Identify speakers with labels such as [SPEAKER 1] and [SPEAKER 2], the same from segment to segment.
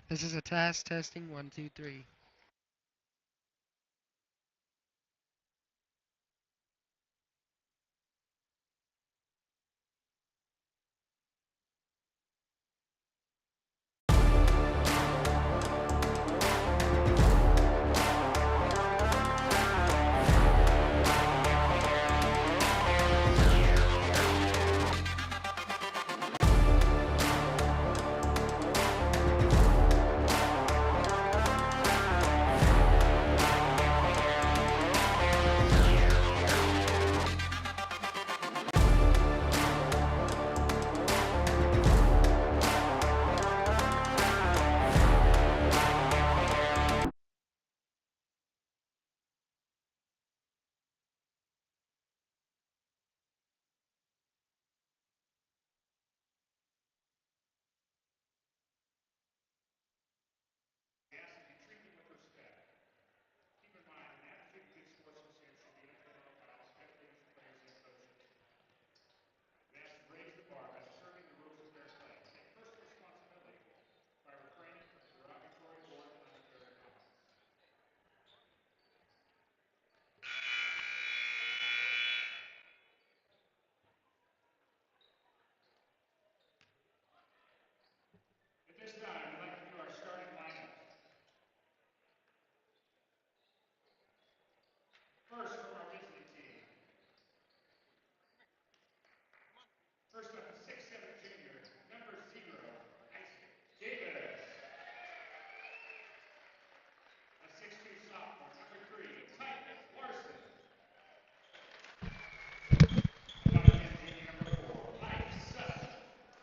[SPEAKER 1] This is a task testing 1, 2, 3.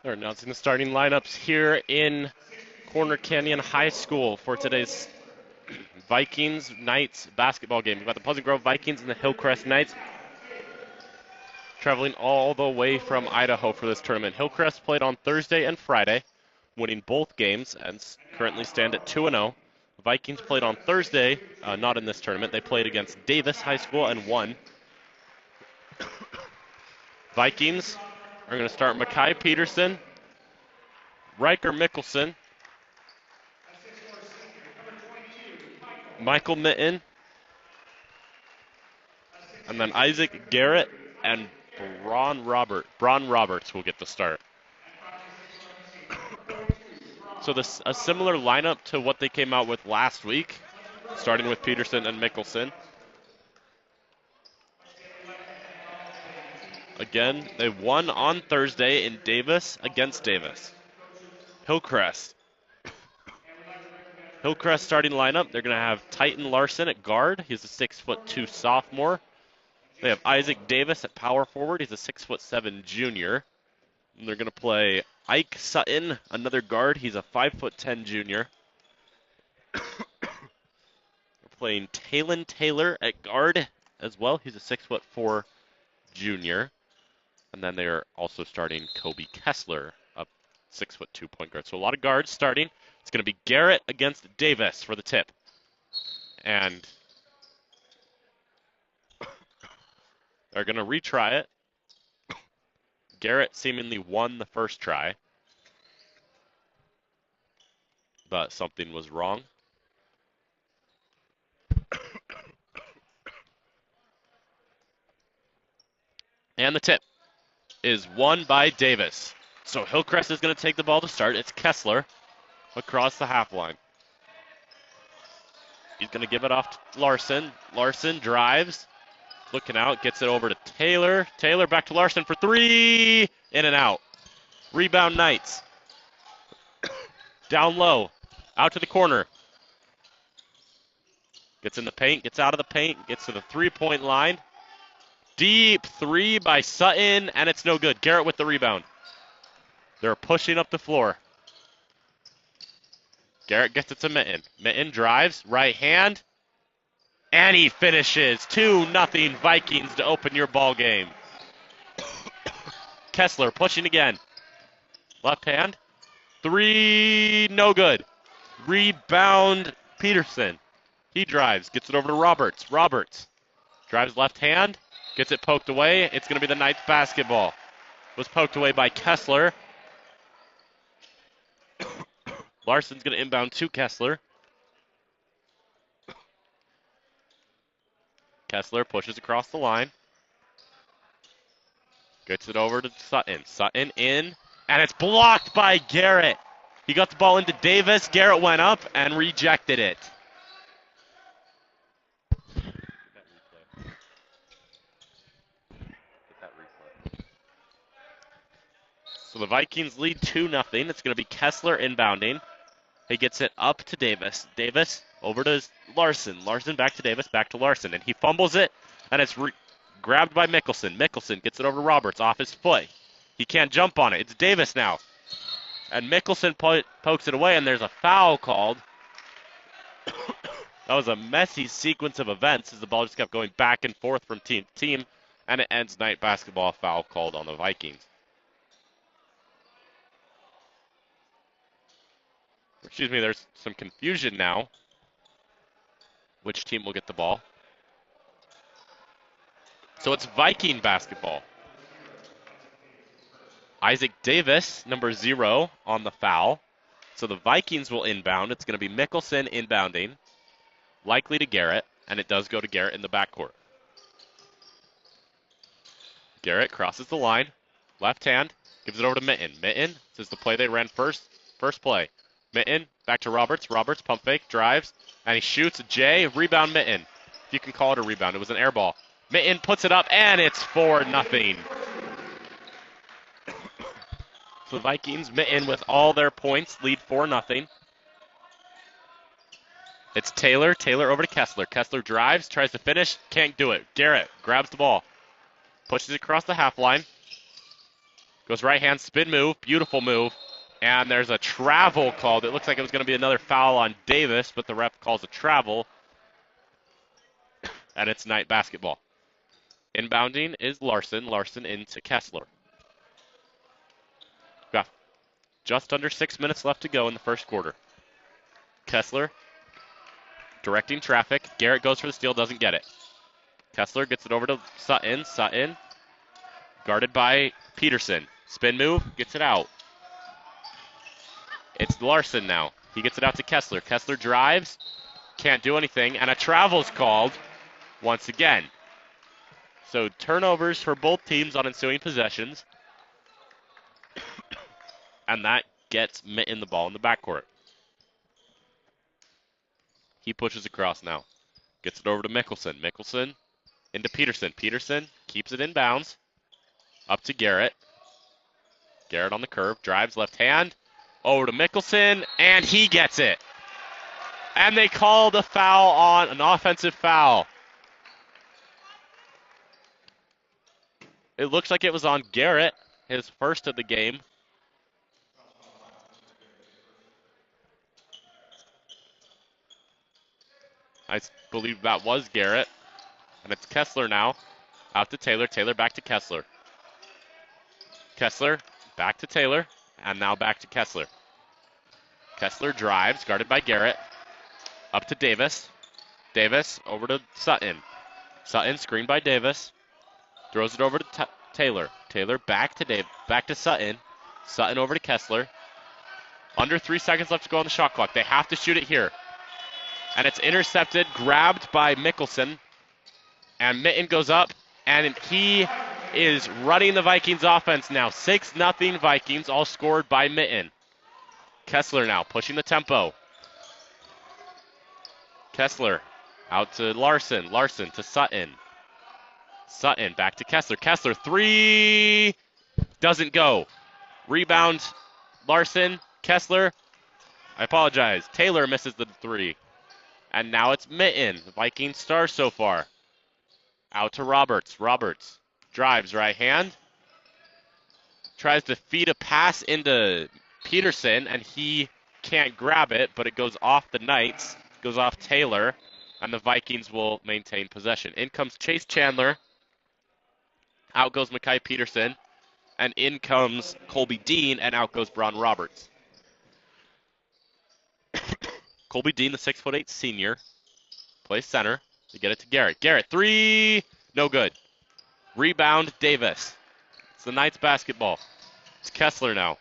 [SPEAKER 2] They're announcing the starting lineups here in Corner Canyon High School for today's Vikings Knights basketball game. We've got the Pleasant Grove Vikings and the Hillcrest Knights traveling all the way from Idaho for this tournament. Hillcrest played on Thursday and Friday, winning both games and currently stand at 2-0. Vikings played on Thursday, not in this tournament. They played against Davis High School and won. Vikings are going to start Makai Peterson, Riker Mickelson, Michael Mitten, and then Isaac Garrett and Braun Roberts will get the start. So a similar lineup to what they came out with last week, starting with Peterson and Mickelson. Again, they won on Thursday in Davis against Davis. Hillcrest starting lineup. They're going to have Titan Larson at guard. He's a 6'2" sophomore. They have Isaac Davis at power forward. He's a 6'7" junior. And they're going to play Ike Sutton, another guard. He's a 5'10" junior. They're playing Talon Taylor at guard as well. He's a 6'4" junior. And then they are also starting Kobe Kessler, a 6'2" point guard. So a lot of guards starting. It's going to be Garrett against Davis for the tip. And they're going to retry it. Garrett seemingly won the first try, but something was wrong. And the tip is won by Davis. So Hillcrest is going to take the ball to start. It's Kessler across the half line. He's going to give it off to Larson. Larson drives, looking out, gets it over to Taylor. Taylor back to Larson for three, in and out. Rebound Knights. Down low, out to the corner. Gets in the paint, gets out of the paint, gets to the three-point line. Deep three by Sutton, and it's no good. Garrett with the rebound. They're pushing up the floor. Garrett gets it to Mitten. Mitten drives, right hand, and he finishes. 2-0 Vikings to open your ball game. Kessler pushing again. Left hand. Three, no good. Rebound, Peterson. He drives, gets it over to Roberts. Roberts drives left hand, gets it poked away. It's going to be the Knights basketball. Was poked away by Kessler. Larson's going to inbound to Kessler. Kessler pushes across the line. Gets it over to Sutton. Sutton in, and it's blocked by Garrett. He got the ball into Davis. Garrett went up and rejected it. So the Vikings lead 2-0. It's going to be Kessler inbounding. He gets it up to Davis. Davis over to Larson. Larson back to Davis, back to Larson. And he fumbles it, and it's grabbed by Mickelson. Mickelson gets it over to Roberts off his foot. He can't jump on it. It's Davis now. And Mickelson pokes it away, and there's a foul called. That was a messy sequence of events as the ball just kept going back and forth from team to team, and it ends night basketball. Foul called on the Vikings. Excuse me, there's some confusion now. Which team will get the ball? So it's Viking basketball. Isaac Davis, number 0, on the foul. So the Vikings will inbound. It's going to be Mickelson inbounding, likely to Garrett, and it does go to Garrett in the backcourt. Garrett crosses the line, left hand, gives it over to Mitten. Mitten, this is the play they ran first play. Mitten, back to Roberts. Roberts, pump fake, drives, and he shoots. Jay, rebound Mitten. If you can call it a rebound, it was an air ball. Mitten puts it up, and it's 4-0. So the Vikings, Mitten with all their points, lead 4-0. It's Taylor. Taylor over to Kessler. Kessler drives, tries to finish, can't do it. Garrett grabs the ball, pushes it across the half line, goes right hand, spin move, beautiful move. And there's a travel called. It looks like it was going to be another foul on Davis, but the ref calls a travel. And it's night basketball. Inbounding is Larson. Larson into Kessler. Got just under 6 minutes left to go in the first quarter. Kessler directing traffic. Garrett goes for the steal, doesn't get it. Kessler gets it over to Sutton. Sutton guarded by Peterson. Spin move, gets it out. It's Larson now. He gets it out to Kessler. Kessler drives, can't do anything, and a travel's called once again. So turnovers for both teams on ensuing possessions. And that gets Mitten the ball in the backcourt. He pushes across now. Gets it over to Mickelson. Mickelson into Peterson. Peterson keeps it in bounds. Up to Garrett. Garrett on the curve. Drives left hand. Over to Mickelson, and he gets it. And they called a foul on an offensive foul. It looks like it was on Garrett, his first of the game. I believe that was Garrett. And it's Kessler now. Out to Taylor. Taylor back to Kessler. Kessler back to Taylor. And now back to Kessler. Kessler drives, guarded by Garrett. Up to Davis. Davis over to Sutton. Sutton screened by Davis. Throws it over to Taylor. Taylor back to Sutton. Sutton over to Kessler. Under 3 seconds left to go on the shot clock. They have to shoot it here. And it's intercepted, grabbed by Mickelson. And Mitten goes up, and he is running the Vikings offense now. 6-0 Vikings, all scored by Mitten. Kessler now pushing the tempo. Kessler out to Larson. Larson to Sutton. Sutton back to Kessler. Kessler, 3. Doesn't go. Rebound, Larson. Kessler. I apologize. Taylor misses the 3. And now it's Mitten, the Viking star so far. Out to Roberts. Roberts drives right hand. Tries to feed a pass into Peterson, and he can't grab it, but it goes off the Knights, goes off Taylor, and the Vikings will maintain possession. In comes Chase Chandler. Out goes Mekhi Peterson, and in comes Colby Dean, and out goes Braun Roberts. Colby Dean, the 6'8" senior, plays center to get it to Garrett. Garrett, 3, no good. Rebound, Davis. It's the Knights basketball. It's Kessler now.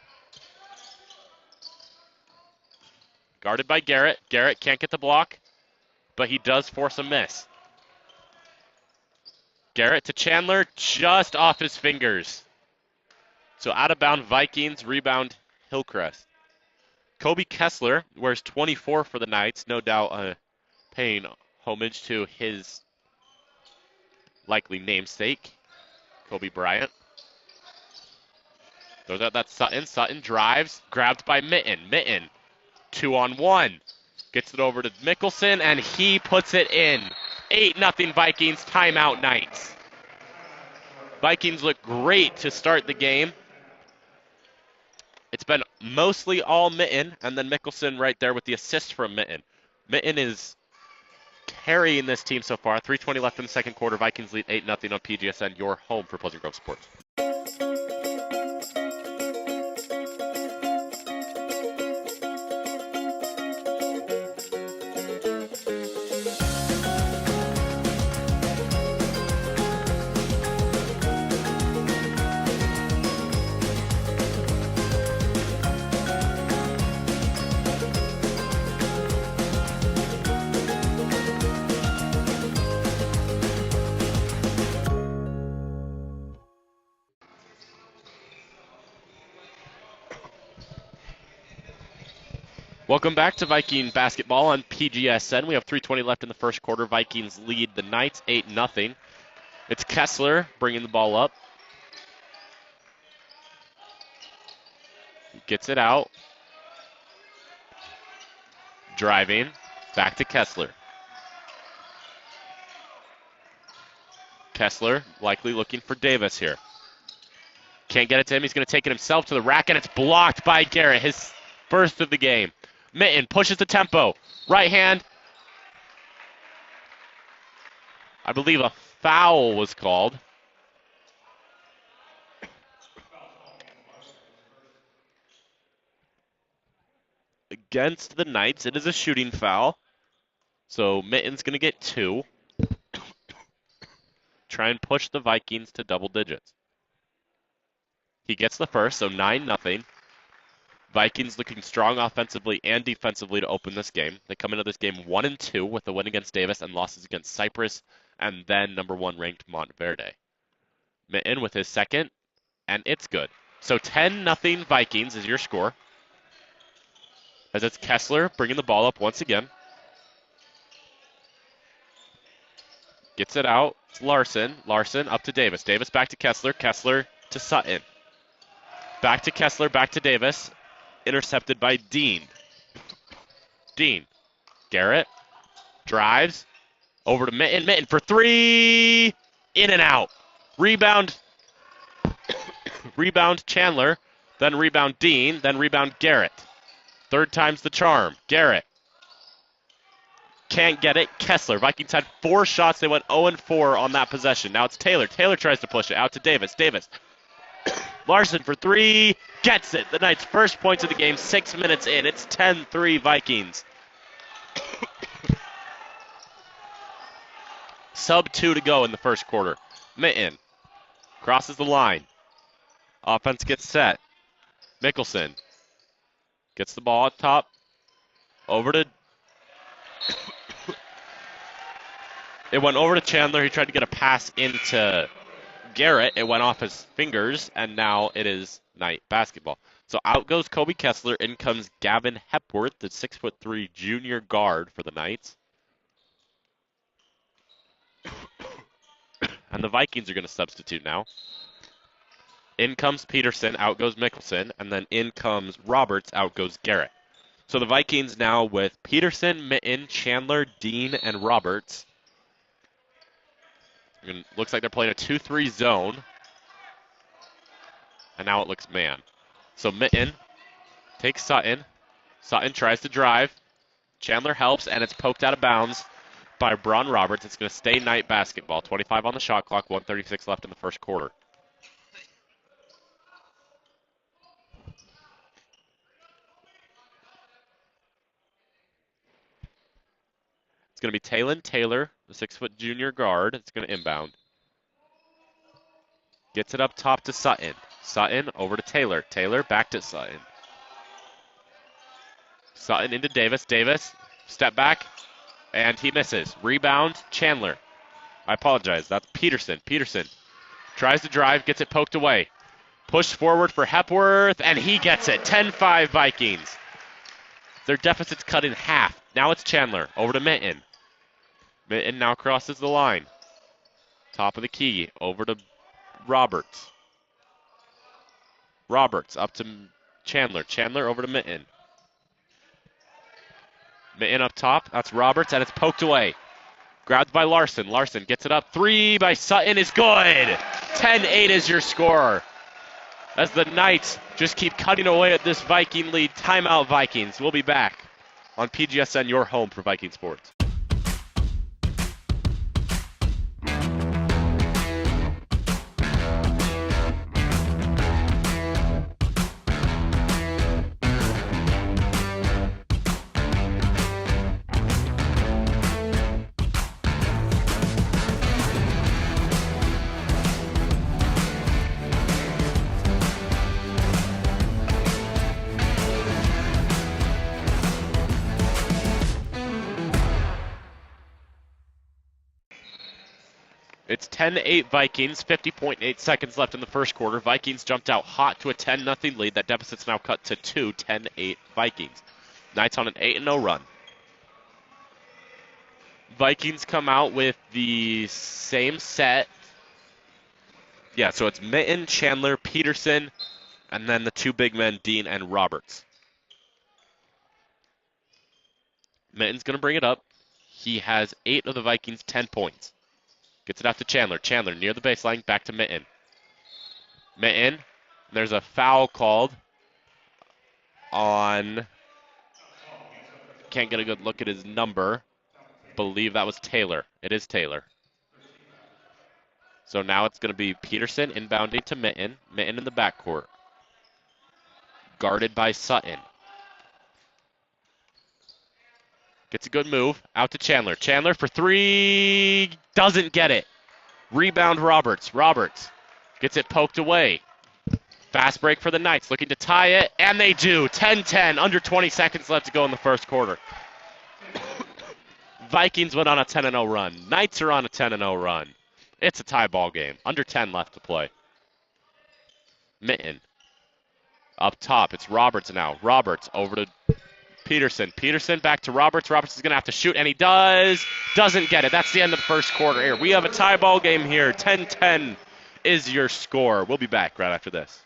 [SPEAKER 2] Guarded by Garrett. Garrett can't get the block, but he does force a miss. Garrett to Chandler, just off his fingers. So out of bound Vikings, rebound Hillcrest. Kobe Kessler wears 24 for the Knights, no doubt paying homage to his likely namesake, Kobe Bryant. Throws out that Sutton. Sutton drives, grabbed by Mitten. Mitten, 2-on-1. Gets it over to Mickelson, and he puts it in. 8-0 Vikings, timeout Knights. Vikings look great to start the game. It's been mostly all Mitten, and then Mickelson right there with the assist from Mitten. Mitten is carrying this team so far. 3:20 left in the second quarter. Vikings lead 8-0 on PGSN, your home for Pleasant Grove Sports. Welcome back to Viking basketball on PGSN. We have 3:20 left in the first quarter. Vikings lead the Knights 8-0. It's Kessler bringing the ball up. He gets it out. Driving. Back to Kessler. Kessler likely looking for Davis here. Can't get it to him. He's going to take it himself to the rack, and it's blocked by Garrett, his first of the game. Mitten pushes the tempo. Right hand. I believe a foul was called. Against the Knights, it is a shooting foul. So Mitten's going to get 2. Try and push the Vikings to double digits. He gets the first, so 9-0. Vikings looking strong offensively and defensively to open this game. They come into this game 1-2 with a win against Davis and losses against Cyprus and then number 1 ranked Montverde. Mitten with his second, and it's good. So 10-0 Vikings is your score. As it's Kessler bringing the ball up once again. Gets it out. It's Larson. Larson up to Davis. Davis back to Kessler. Kessler to Sutton. Back to Kessler. Back to Davis. Intercepted by Dean. Dean. Garrett. Drives. Over to Mitten. Mitten for 3. In and out. Rebound. Rebound Chandler. Then rebound Dean. Then rebound Garrett. Third time's the charm. Garrett. Can't get it. Kessler. Vikings had 4 shots. They went 0-4 on that possession. Now it's Taylor. Taylor tries to push it out to Davis. Davis. Larson for 3. Gets it. The Knights' first points of the game, 6 minutes in. It's 10-3 Vikings. Sub 2 to go in the first quarter. Mitten crosses the line. Offense gets set. Mickelson gets the ball up top. Over to... It went over to Chandler. He tried to get a pass into Garrett. It went off his fingers, and now it is Knight basketball. So out goes Kobe Kessler. In comes Gavin Hepworth, the 6'3" junior guard for the Knights. And the Vikings are going to substitute now. In comes Peterson, out goes Mickelson, and then in comes Roberts, out goes Garrett. So the Vikings now with Peterson, Mitten, Chandler, Dean, and Roberts. And looks like they're playing a 2-3 zone. And now it looks man. So Mitten takes Sutton. Sutton tries to drive. Chandler helps, and it's poked out of bounds by Braun Roberts. It's going to stay Knight basketball. 25 on the shot clock, 1:36 left in the first quarter. It's going to be Talon Taylor, the 6' junior guard. It's going to inbound. Gets it up top to Sutton. Sutton over to Taylor. Taylor back to Sutton. Sutton into Davis. Davis, step back, and he misses. Rebound, Chandler. I apologize. That's Peterson. Peterson tries to drive, gets it poked away. Push forward for Hepworth, and he gets it. 10-5 Vikings. Their deficit's cut in half. Now it's Chandler. Over to Minton. Minton now crosses the line. Top of the key. Over to Roberts. Roberts up to Chandler. Chandler over to Minton. Minton up top. That's Roberts, and it's poked away. Grabbed by Larson. Larson gets it up. 3 by Sutton is good. 10-8 is your score. As the Knights just keep cutting away at this Viking lead. Timeout Vikings. We'll be back on PGSN, your home for Viking sports. It's 10-8 Vikings, 50.8 seconds left in the first quarter. Vikings jumped out hot to a 10-0 lead. That deficit's now cut to 2, 10-8 Vikings. Knights on an 8-0 run. Vikings come out with the same set. Yeah, so it's Minton, Chandler, Peterson, and then the two big men, Dean and Roberts. Minton's going to bring it up. He has 8 of the Vikings' 10 points. Gets it out to Chandler. Chandler near the baseline, back to Minton. Minton, there's a foul called on, can't get a good look at his number. Believe that was Taylor. It is Taylor. So now it's going to be Peterson inbounding to Minton. Minton in the backcourt. Guarded by Sutton. Gets a good move. Out to Chandler. Chandler for 3. Doesn't get it. Rebound Roberts. Roberts gets it poked away. Fast break for the Knights. Looking to tie it. And they do. 10-10. Under 20 seconds left to go in the first quarter. Vikings went on a 10-0 run. Knights are on a 10-0 run. It's a tie ball game. Under 10 left to play. Minton. Up top. It's Roberts now. Roberts over to Peterson. Peterson back to Roberts. Roberts is going to have to shoot, and he does. Doesn't get it. That's the end of the first quarter here. We have a tie ball game here. 10-10 is your score. We'll be back right after this.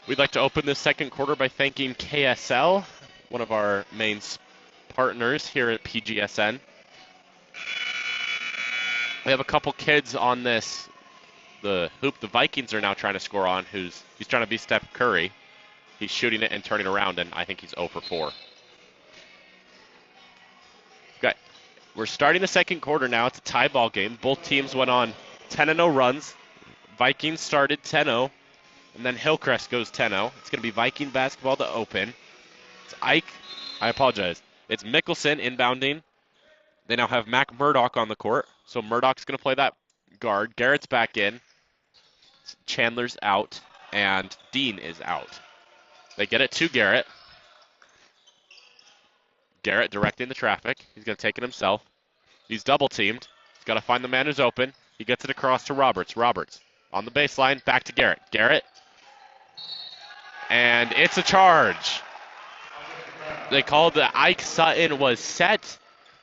[SPEAKER 2] We'd like to open this second quarter by thanking KSL, one of our main partners here at PGSN. We have a couple kids on the hoop the Vikings are now trying to score on. He's trying to be Steph Curry. He's shooting it and turning around, and I think he's 0 for 4. Okay, we're starting the second quarter now. It's a tie ball game. Both teams went on 10-0 runs. Vikings started 10-0. And then Hillcrest goes 10-0. It's going to be Viking basketball to open. It's Ike. I apologize. It's Mickelson inbounding. They now have Mac Murdoch on the court. So Murdoch's going to play that guard. Garrett's back in. Chandler's out. And Dean is out. They get it to Garrett. Garrett directing the traffic. He's going to take it himself. He's double teamed. He's got to find the man who's open. He gets it across to Roberts. Roberts on the baseline. Back to Garrett. Garrett. And it's a charge. They called that Ike Sutton was set,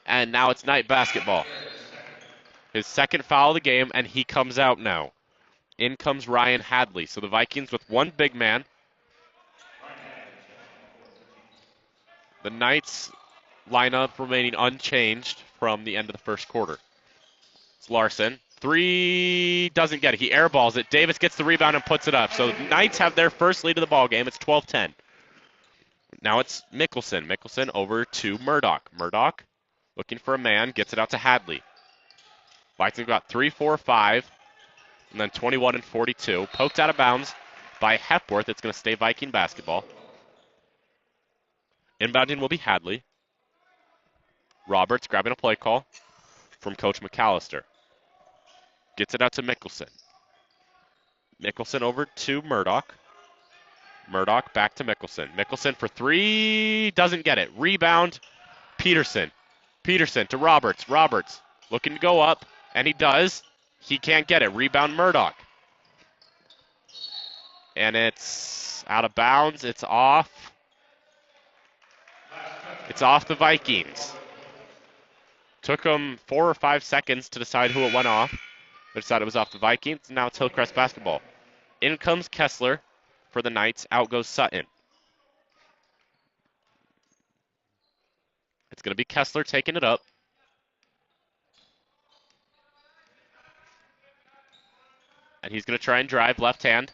[SPEAKER 2] and now it's Knight basketball. His second foul of the game, and he comes out now. In comes Ryan Hadley. So the Vikings with one big man. The Knights lineup remaining unchanged from the end of the first quarter. It's Larson. Three, doesn't get it. He airballs it. Davis gets the rebound and puts it up. So the Knights have their first lead of the ball game. It's 12-10. Now it's Mickelson. Mickelson over to Murdoch. Murdoch looking for a man. Gets it out to Hadley. Vikings got 3, 4, 5, and then 21 and 42. Poked out of bounds by Hepworth. It's going to stay Viking basketball. Inbounding will be Hadley. Roberts grabbing a play call from Coach McAllister. Gets it out to Mickelson. Mickelson over to Murdoch. Murdoch back to Mickelson. Mickelson for three. Doesn't get it. Rebound. Peterson. Peterson to Roberts. Roberts looking to go up, and he does. He can't get it. Rebound Murdoch. And it's out of bounds. It's off. It's off the Vikings. Took them 4 or 5 seconds to decide who it went off. They decided it was off the Vikings. Now it's Hillcrest basketball. In comes Kessler for the Knights. Out goes Sutton. It's going to be Kessler taking it up. And he's going to try and drive left hand.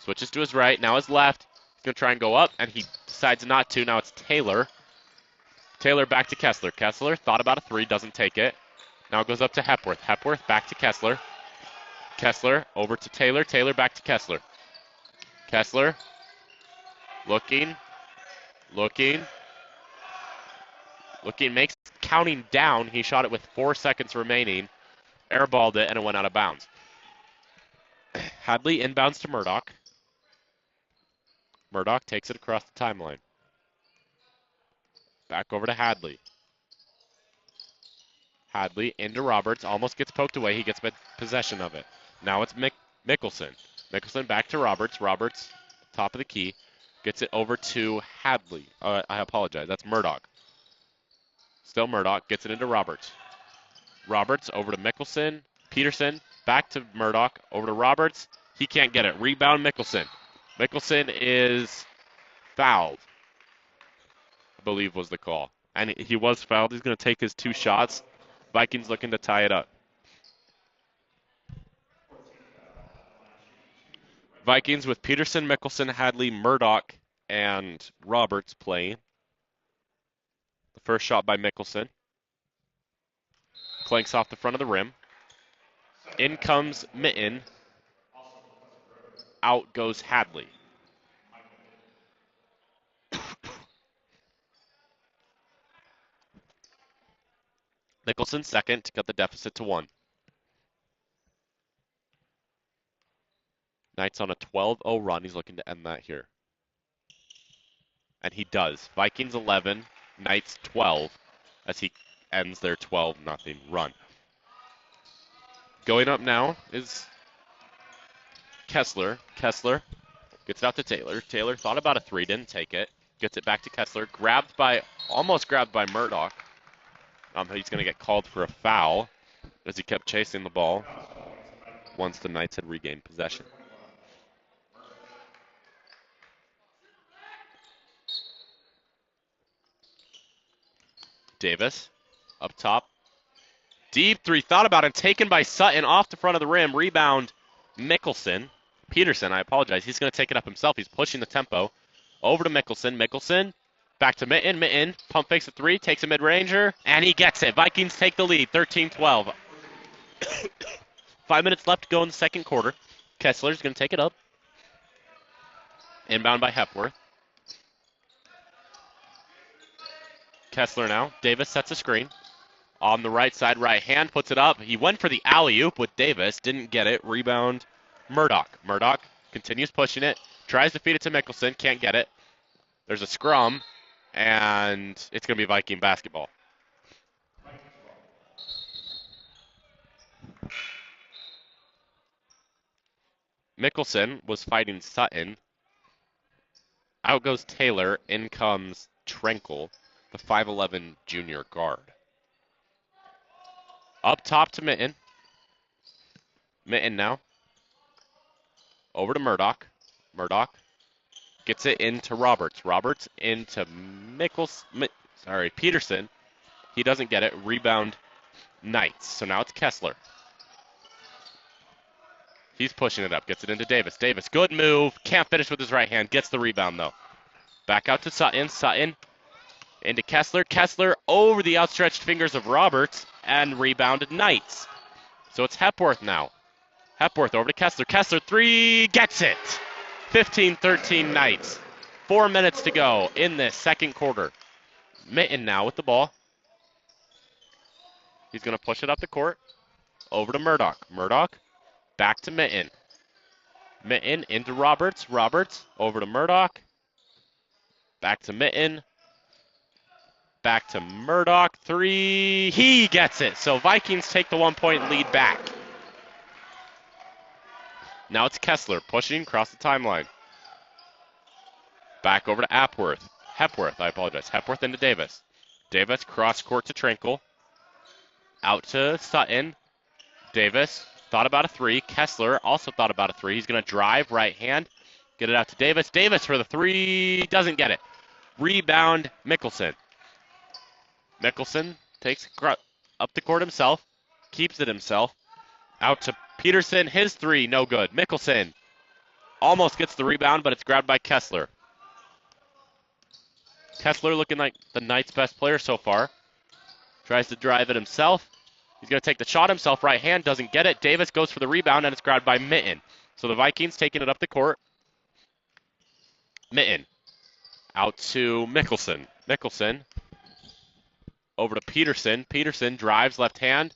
[SPEAKER 2] Switches to his right. Now his left. He's going to try and go up, and he decides not to. Now it's Taylor. Taylor back to Kessler. Kessler thought about a three, doesn't take it. Now it goes up to Hepworth. Hepworth back to Kessler. Kessler over to Taylor. Taylor back to Kessler. Kessler looking, makes counting down. He shot it with 4 seconds remaining. Airballed it, and it went out of bounds. Hadley inbounds to Murdoch. Murdoch takes it across the timeline. Back over to Hadley. Hadley into Roberts. Almost gets poked away. He gets possession of it. Now it's Mickelson. Mickelson back to Roberts. Roberts, top of the key. Gets it over to Hadley. I apologize. That's Murdoch. Still Murdoch. Gets it into Roberts. Roberts over to Mickelson. Peterson back to Murdoch. Over to Roberts. He can't get it. Rebound Mickelson. Mickelson is fouled, I believe was the call. And he was fouled. He's going to take his 2 shots. Vikings looking to tie it up. Vikings with Peterson, Mickelson, Hadley, Murdoch, and Roberts playing. The first shot by Mickelson. Clanks off the front of the rim. In comes Mitten. Out goes Hadley. Mickelson second to cut the deficit to 1. Knights on a 12-0 run. He's looking to end that here. And he does. Vikings 11, Knights 12, as he ends their 12-0 run. Going up now is Kessler. Kessler gets it out to Taylor. Taylor thought about a three, didn't take it. Gets it back to Kessler. Almost grabbed by Murdoch. He's going to get called for a foul as he kept chasing the ball once the Knights had regained possession. Davis up top. Deep three, thought about it, taken by Sutton off the front of the rim. Rebound, Peterson, I apologize. He's going to take it up himself. He's pushing the tempo. Over to Mickelson. Mickelson back to Mitten. Mitten pump fakes a three, takes a mid-ranger, and he gets it. Vikings take the lead, 13-12. 5 minutes left to go in the second quarter. Kessler's going to take it up. Inbound by Hepworth. Kessler now. Davis sets a screen. On the right side, right hand, puts it up. He went for the alley-oop with Davis. Didn't get it. Rebound, Murdoch. Murdoch continues pushing it. Tries to feed it to Mickelson. Can't get it. There's a scrum, and it's going to be Viking basketball. Mickelson was fighting Sutton. Out goes Taylor. In comes Trenkel, the 5'11 junior guard. Up top to Mitten. Mitten now. Over to Murdoch. Murdoch gets it into Roberts. Roberts into Peterson. He doesn't get it. Rebound Knights. So now it's Kessler. He's pushing it up. Gets it into Davis. Davis, good move. Can't finish with his right hand. Gets the rebound, though. Back out to Sutton. Sutton into Kessler. Kessler over the outstretched fingers of Roberts and rebounded Knights. So it's Hepworth now. Hepworth over to Kessler. Kessler, three, gets it. 15-13 Knights. 4 minutes to go in this second quarter. Mitten now with the ball. He's going to push it up the court. Over to Murdoch. Murdoch back to Mitten. Mitten into Roberts. Roberts over to Murdoch. Back to Mitten. Back to Murdoch. Three. He gets it. So Vikings take the 1-point lead back. Now it's Kessler pushing across the timeline. Back over to Hepworth, I apologize. Hepworth into Davis. Davis cross court to Trinkle. Out to Sutton. Davis thought about a three. Kessler also thought about a three. He's going to drive right hand. Get it out to Davis. Davis for the three. Doesn't get it. Rebound Mickelson. Mickelson takes up the court himself. Keeps it himself. Out to Peterson. His three. No good. Mickelson almost gets the rebound, but it's grabbed by Kessler. Kessler looking like the Knights' best player so far. Tries to drive it himself. He's going to take the shot himself. Right hand doesn't get it. Davis goes for the rebound, and it's grabbed by Mitten. So the Vikings taking it up the court. Mitten out to Mickelson. Mickelson over to Peterson. Peterson drives left hand,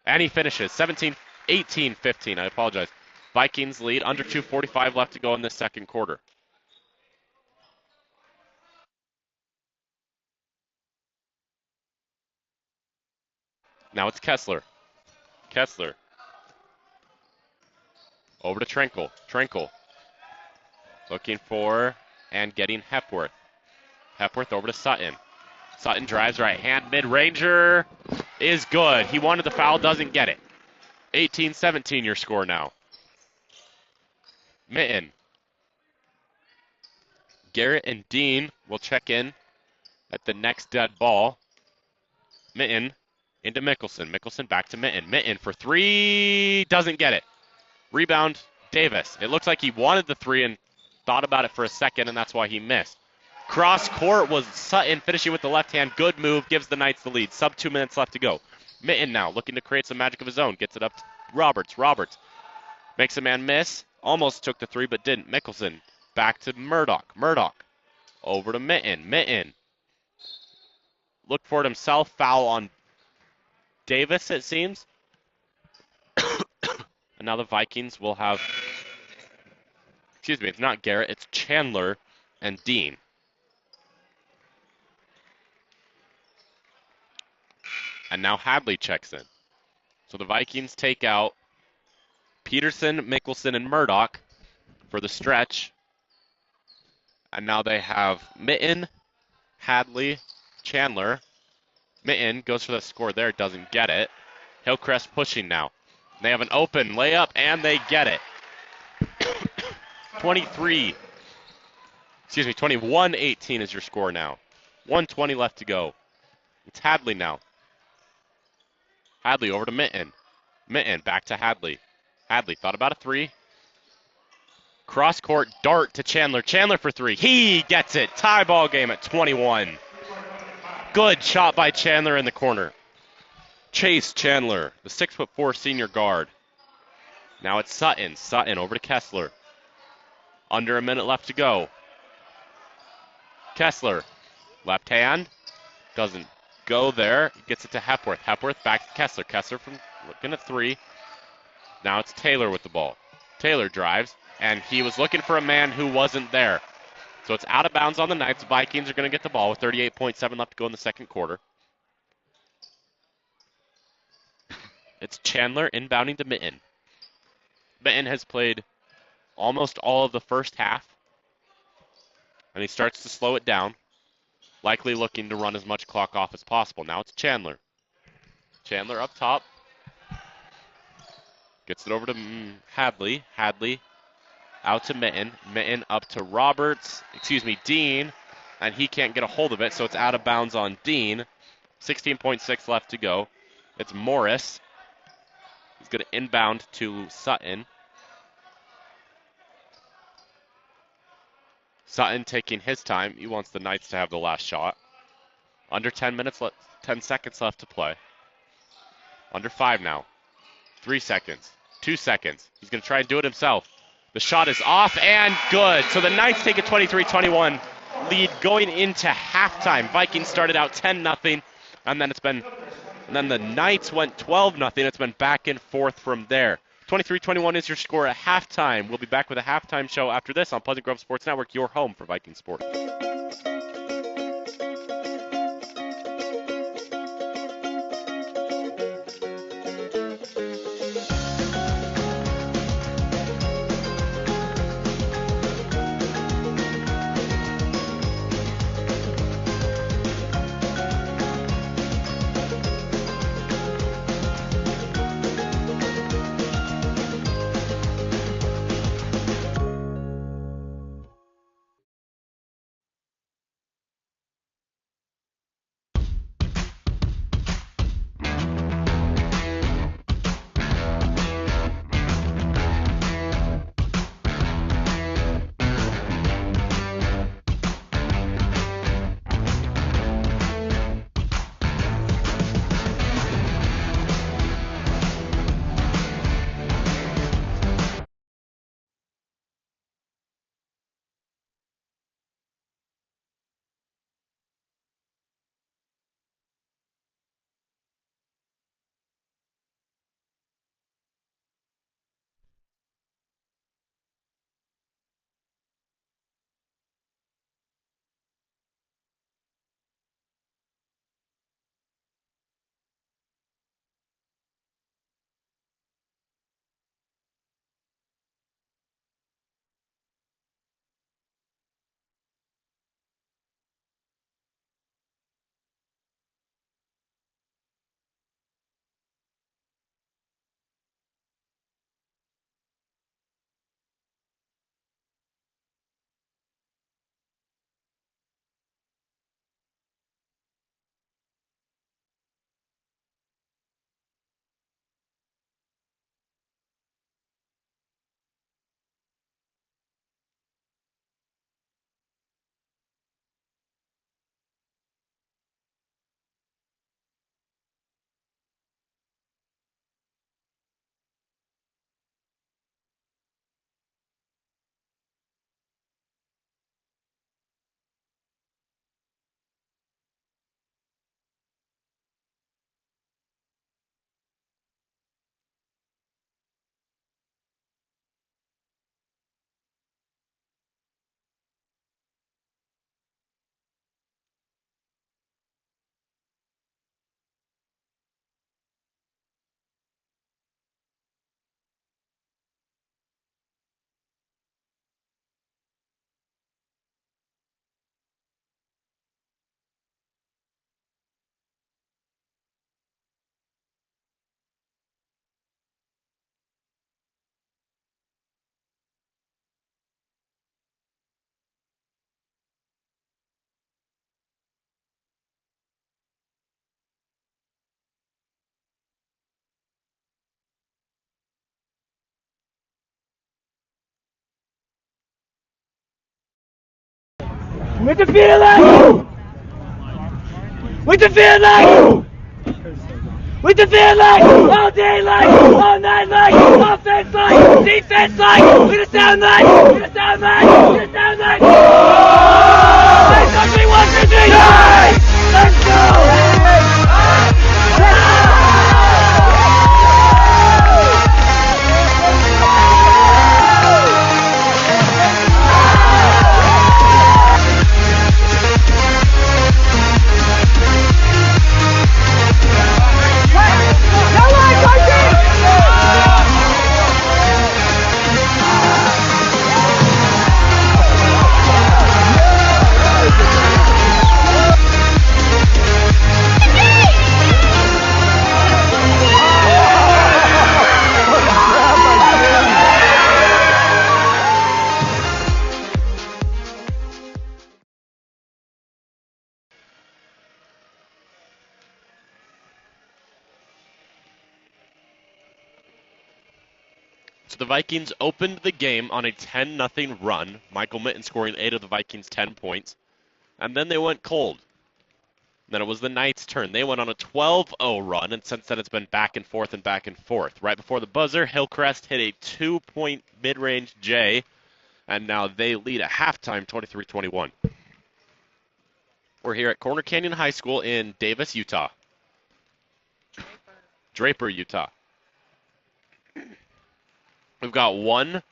[SPEAKER 2] and he finishes. 18-15. I apologize. Vikings lead. Under 2:45 left to go in this second quarter. Now it's Kessler. Kessler over to Trinkle. Trinkle looking for and getting Hepworth. Hepworth over to Sutton. Sutton drives right hand. Mid-ranger is good. He wanted the foul, doesn't get it. 18-17 your score now. Mitten. Garrett and Dean will check in at the next dead ball. Mitten into Mickelson. Mickelson back to Mitten. Mitten for three. Doesn't get it. Rebound Davis. It looks like he wanted the three and thought about it for a second, and that's why he missed. Cross court was Sutton finishing with the left hand. Good move. Gives the Knights the lead. Sub 2 minutes left to go. Mitten now looking to create some magic of his own. Gets it up to Roberts. Roberts makes a man miss. Almost took the three but didn't. Mickelson back to Murdoch. Murdoch over to Mitten. Mitten looked for it himself. Foul on Davis, it seems. And now the Vikings will have, it's not Garrett, it's Chandler and Dean. And now Hadley checks in. So the Vikings take out Peterson, Mickelson, and Murdoch for the stretch. And now they have Mitten, Hadley, Chandler. Mitten goes for the score there, doesn't get it. Hillcrest pushing now. They have an open layup, and they get it. 21-18 is your score now. 1:20 left to go. It's Hadley now. Hadley over to Mitten. Mitten back to Hadley. Hadley thought about a three. Cross court dart to Chandler. Chandler for three. He gets it. Tie ball game at 21. Good shot by Chandler in the corner. Chase Chandler, the 6'4" senior guard. Now it's Sutton. Sutton over to Kessler. Under a minute left to go. Kessler, left hand, doesn't go there. Gets it to Hepworth. Hepworth back to Kessler. Kessler from looking at three. Now it's Taylor with the ball. Taylor drives, and he was looking for a man who wasn't there. So it's out of bounds on the Knights. Vikings are going to get the ball with 38.7 left to go in the second quarter. It's Chandler inbounding to Mitten. Mitten has played almost all of the first half, and he starts to slow it down, likely looking to run as much clock off as possible. Now it's Chandler. Chandler up top. Gets it over to Hadley. Hadley out to Mitten. Mitten up to Dean. And he can't get a hold of it, so it's out of bounds on Dean. 16.6 left to go. It's Morris. He's going to inbound to Sutton. Sutton taking his time. He wants the Knights to have the last shot. Under 10 seconds left to play. Under 5 now. 3 seconds. 2 seconds. He's going to try and do it himself. The shot is off and good. So the Knights take a 23-21 lead going into halftime. Vikings started out 10-0, and then the Knights went 12-0. It's been back and forth from there. 23-21 is your score at halftime. We'll be back with a halftime show after this on Pleasant Grove Sports Network, your home for Viking sports.
[SPEAKER 3] With the feeling! With the feeling! With the feeling! All day like, all night like, offense like, defense like, with a sound like, with a sound like, with a sound like. 3, 1, 2, 3, let's go!
[SPEAKER 2] So the Vikings opened the game on a 10-0 run. Michael Mitten scoring 8 of the Vikings' 10 points. And then they went cold. Then it was the Knights' turn. They went on a 12-0 run, and since then it's been back and forth and back and forth. Right before the buzzer, Hillcrest hit a 2-point mid-range J, and now they lead at halftime 23-21. We're here at Corner Canyon High School in Davis, Utah. Draper, Utah. We've got one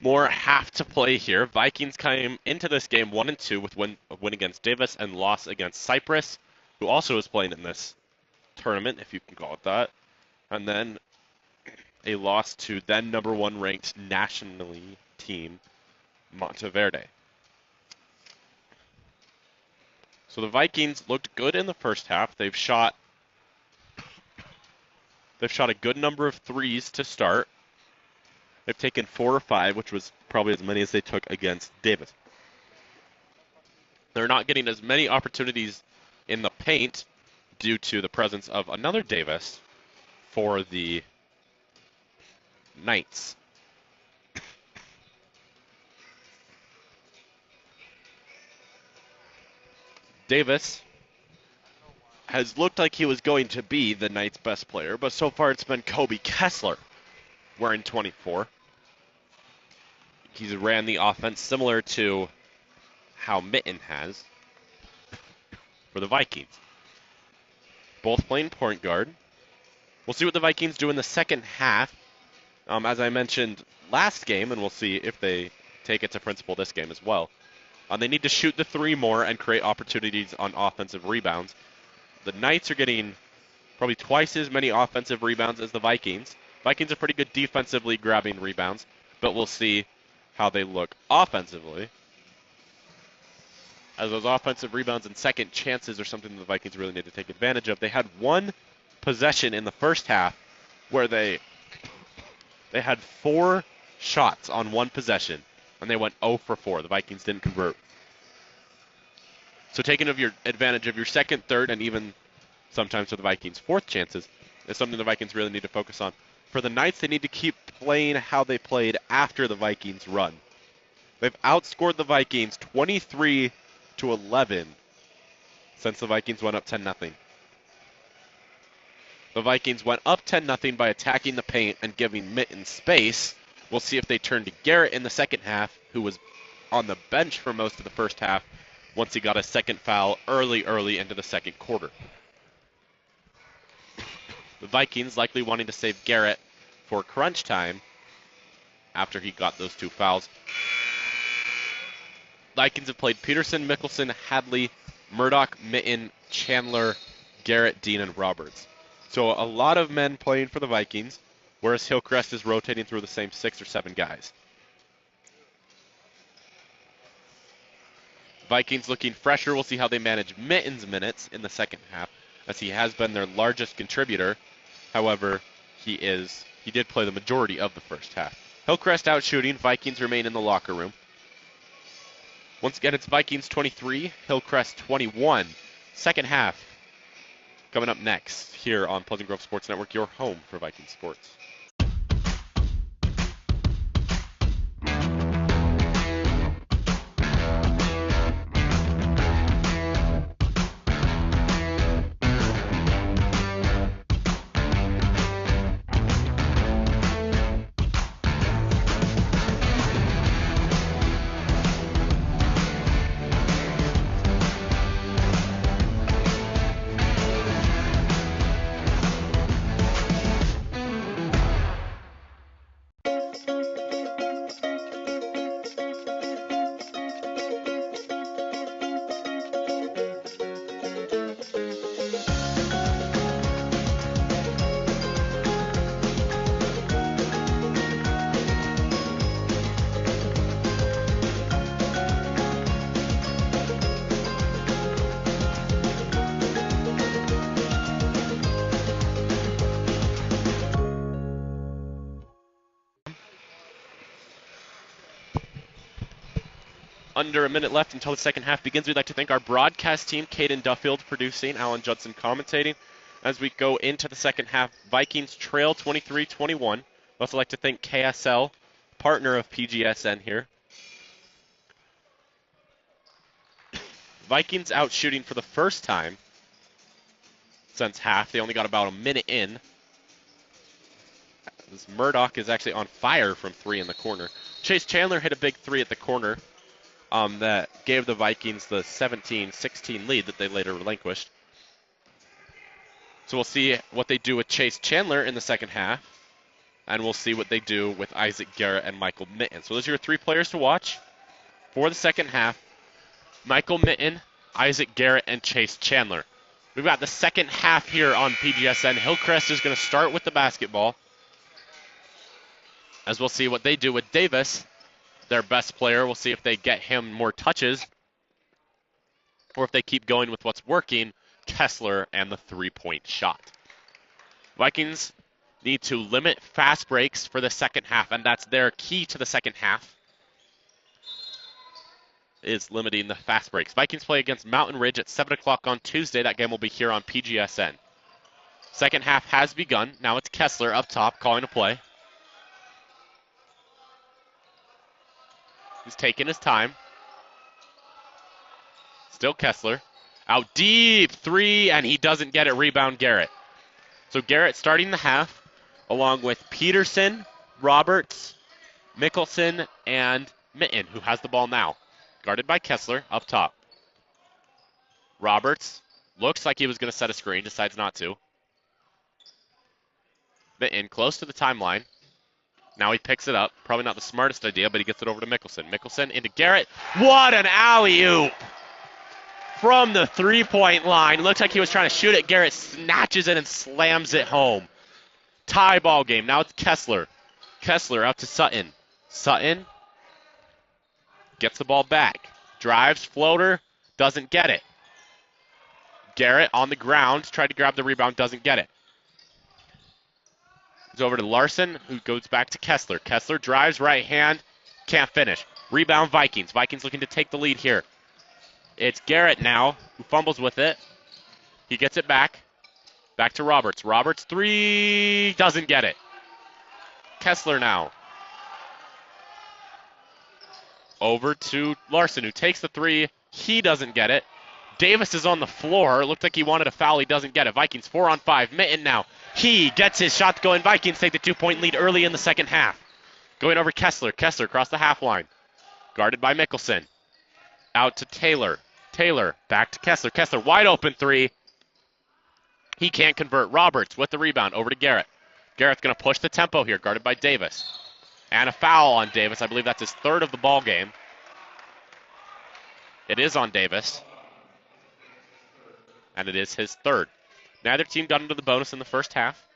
[SPEAKER 2] more half to play here. Vikings came into this game 1-2 with a win against Davis and loss against Cypress, who also is playing in this tournament, if you can call it that. And then a loss to then number 1 ranked nationally team, Monteverde. So the Vikings looked good in the first half. They've shot a good number of threes to start. They've taken 4 or 5, which was probably as many as they took against Davis. They're not getting as many opportunities in the paint due to the presence of another Davis for the Knights. Davis has looked like he was going to be the Knights' best player, but so far it's been Kobe Kessler wearing 24. He's ran the offense similar to how Mitten has for the Vikings. Both playing point guard. We'll see what the Vikings do in the second half. As I mentioned last game, and we'll see if they take it to principle this game as well. They need to shoot the 3 more and create opportunities on offensive rebounds. The Knights are getting probably twice as many offensive rebounds as the Vikings. Vikings are pretty good defensively grabbing rebounds, but we'll see how they look offensively, as those offensive rebounds and second chances are something that the Vikings really need to take advantage of. They had one possession in the first half where they had 4 shots on one possession, and they went 0 for 4. The Vikings didn't convert. So taking advantage of your second, third, and even sometimes for the Vikings' fourth chances is something the Vikings really need to focus on. For the Knights, they need to keep playing how they played after the Vikings run. They've outscored the Vikings 23-11 since the Vikings went up 10-0. The Vikings went up 10-0 by attacking the paint and giving Mitten space. We'll see if they turn to Garrett in the second half, who was on the bench for most of the first half once he got a second foul early into the second quarter. The Vikings likely wanting to save Garrett for crunch time after he got those 2 fouls. Vikings have played Peterson, Mickelson, Hadley, Murdoch, Mitten, Chandler, Garrett, Dean, and Roberts. So a lot of men playing for the Vikings, whereas Hillcrest is rotating through the same 6 or 7 guys. Vikings looking fresher. We'll see how they manage Mitten's minutes in the second half, as he has been their largest contributor. However, he did play the majority of the first half. Hillcrest out shooting. Vikings remain in the locker room. Once again, it's Vikings 23, Hillcrest 21. Second half coming up next here on Pleasant Grove Sports Network, your home for Viking sports. Under a minute left until the second half begins. We'd like to thank our broadcast team, Caden Duffield producing, Alan Judson commentating. As we go into the second half, Vikings trail 23-21. Also like to thank KSL, partner of PGSN here. Vikings out shooting for the first time since half. They only got about a minute in. This Murdoch is actually on fire from 3 in the corner. Chase Chandler hit a big 3 at the corner that gave the Vikings the 17-16 lead that they later relinquished. So we'll see what they do with Chase Chandler in the second half, and we'll see what they do with Isaac Garrett and Michael Mitten. So those are your 3 players to watch for the second half. Michael Mitten, Isaac Garrett, and Chase Chandler. We've got the second half here on PGSN. Hillcrest is going to start with the basketball, as we'll see what they do with Davis, their best player. We'll see if they get him more touches or if they keep going with what's working, Kessler and the three-point shot. Vikings need to limit fast breaks for the second half, and that's their key to the second half, is limiting the fast breaks. Vikings play against Mountain Ridge at 7 o'clock on Tuesday. That game will be here on PGSN. Second half has begun. Now it's Kessler up top calling a play. He's taking his time. Still Kessler. Out deep, 3, and he doesn't get it. Rebound Garrett. So Garrett starting the half, along with Peterson, Roberts, Mickelson, and Mitten, who has the ball now. Guarded by Kessler up top. Roberts looks like he was going to set a screen, decides not to. Mitten close to the timeline. Now he picks it up. Probably not the smartest idea, but he gets it over to Mickelson. Mickelson into Garrett. What an alley-oop from the three-point line. Looks like he was trying to shoot it. Garrett snatches it and slams it home. Tie ball game. Now it's Kessler. Kessler out to Sutton. Sutton gets the ball back. Drives, floater, doesn't get it. Garrett on the ground, tried to grab the rebound, doesn't get it. It's over to Larson, who goes back to Kessler. Kessler drives, right hand, can't finish. Rebound Vikings. Vikings looking to take the lead here. It's Garrett now, who fumbles with it. He gets it back. Back to Roberts. Roberts, 3, doesn't get it. Kessler now. Over to Larson, who takes the 3. He doesn't get it. Davis is on the floor. Looked like he wanted a foul. He doesn't get it. Vikings 4 on 5. Mitten now. He gets his shot going. Vikings take the 2-point lead early in the second half. Going over Kessler. Kessler across the half line. Guarded by Mickelson. Out to Taylor. Taylor back to Kessler. Kessler wide open 3. He can't convert. Roberts with the rebound. Over to Garrett. Garrett's going to push the tempo here. Guarded by Davis. And a foul on Davis. I believe that's his 3rd of the ball game. It is on Davis. And it is his 3rd. Neither team got into the bonus in the first half.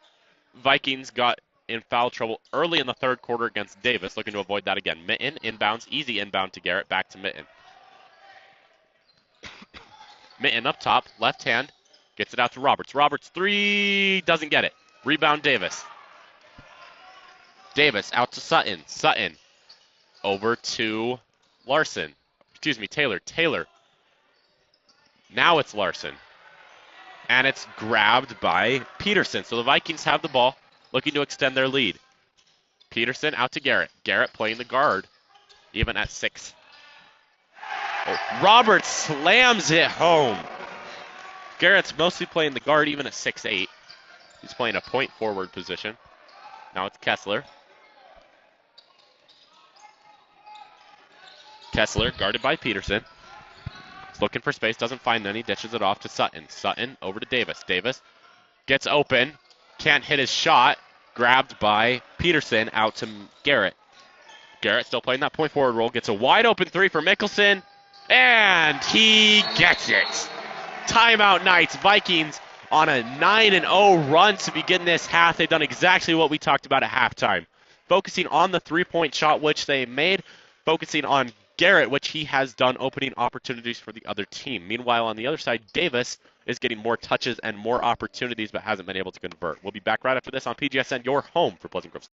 [SPEAKER 2] Vikings got in foul trouble early in the 3rd quarter against Davis, looking to avoid that again. Mitten inbounds, easy inbound to Garrett, back to Mitten. Mitten up top, left hand, gets it out to Roberts. Roberts 3, doesn't get it. Rebound Davis. Davis out to Sutton. Sutton over to Larson. Excuse me, Taylor. Taylor. Now it's Larson. And it's grabbed by Peterson. So the Vikings have the ball, looking to extend their lead. Peterson out to Garrett. Garrett playing the guard, even at 6. Oh, Roberts slams it home. Garrett's mostly playing the guard, even at 6'8". He's playing a point forward position. Now it's Kessler. Kessler guarded by Peterson. He's looking for space, doesn't find any, dishes it off to Sutton. Sutton over to Davis. Davis gets open, can't hit his shot. Grabbed by Peterson out to Garrett. Garrett still playing that point forward role. Gets a wide open 3 for Mickelson. And he gets it. Timeout Knights. Vikings on a 9-0 run to begin this half. They've done exactly what we talked about at halftime. Focusing on the three-point shot, which they made. Focusing on Garrett, which he has done, opening opportunities for the other team. Meanwhile, on the other side, Davis is getting more touches and more opportunities, but hasn't been able to convert. We'll be back right after this on PGSN, your home for Pleasant Grove.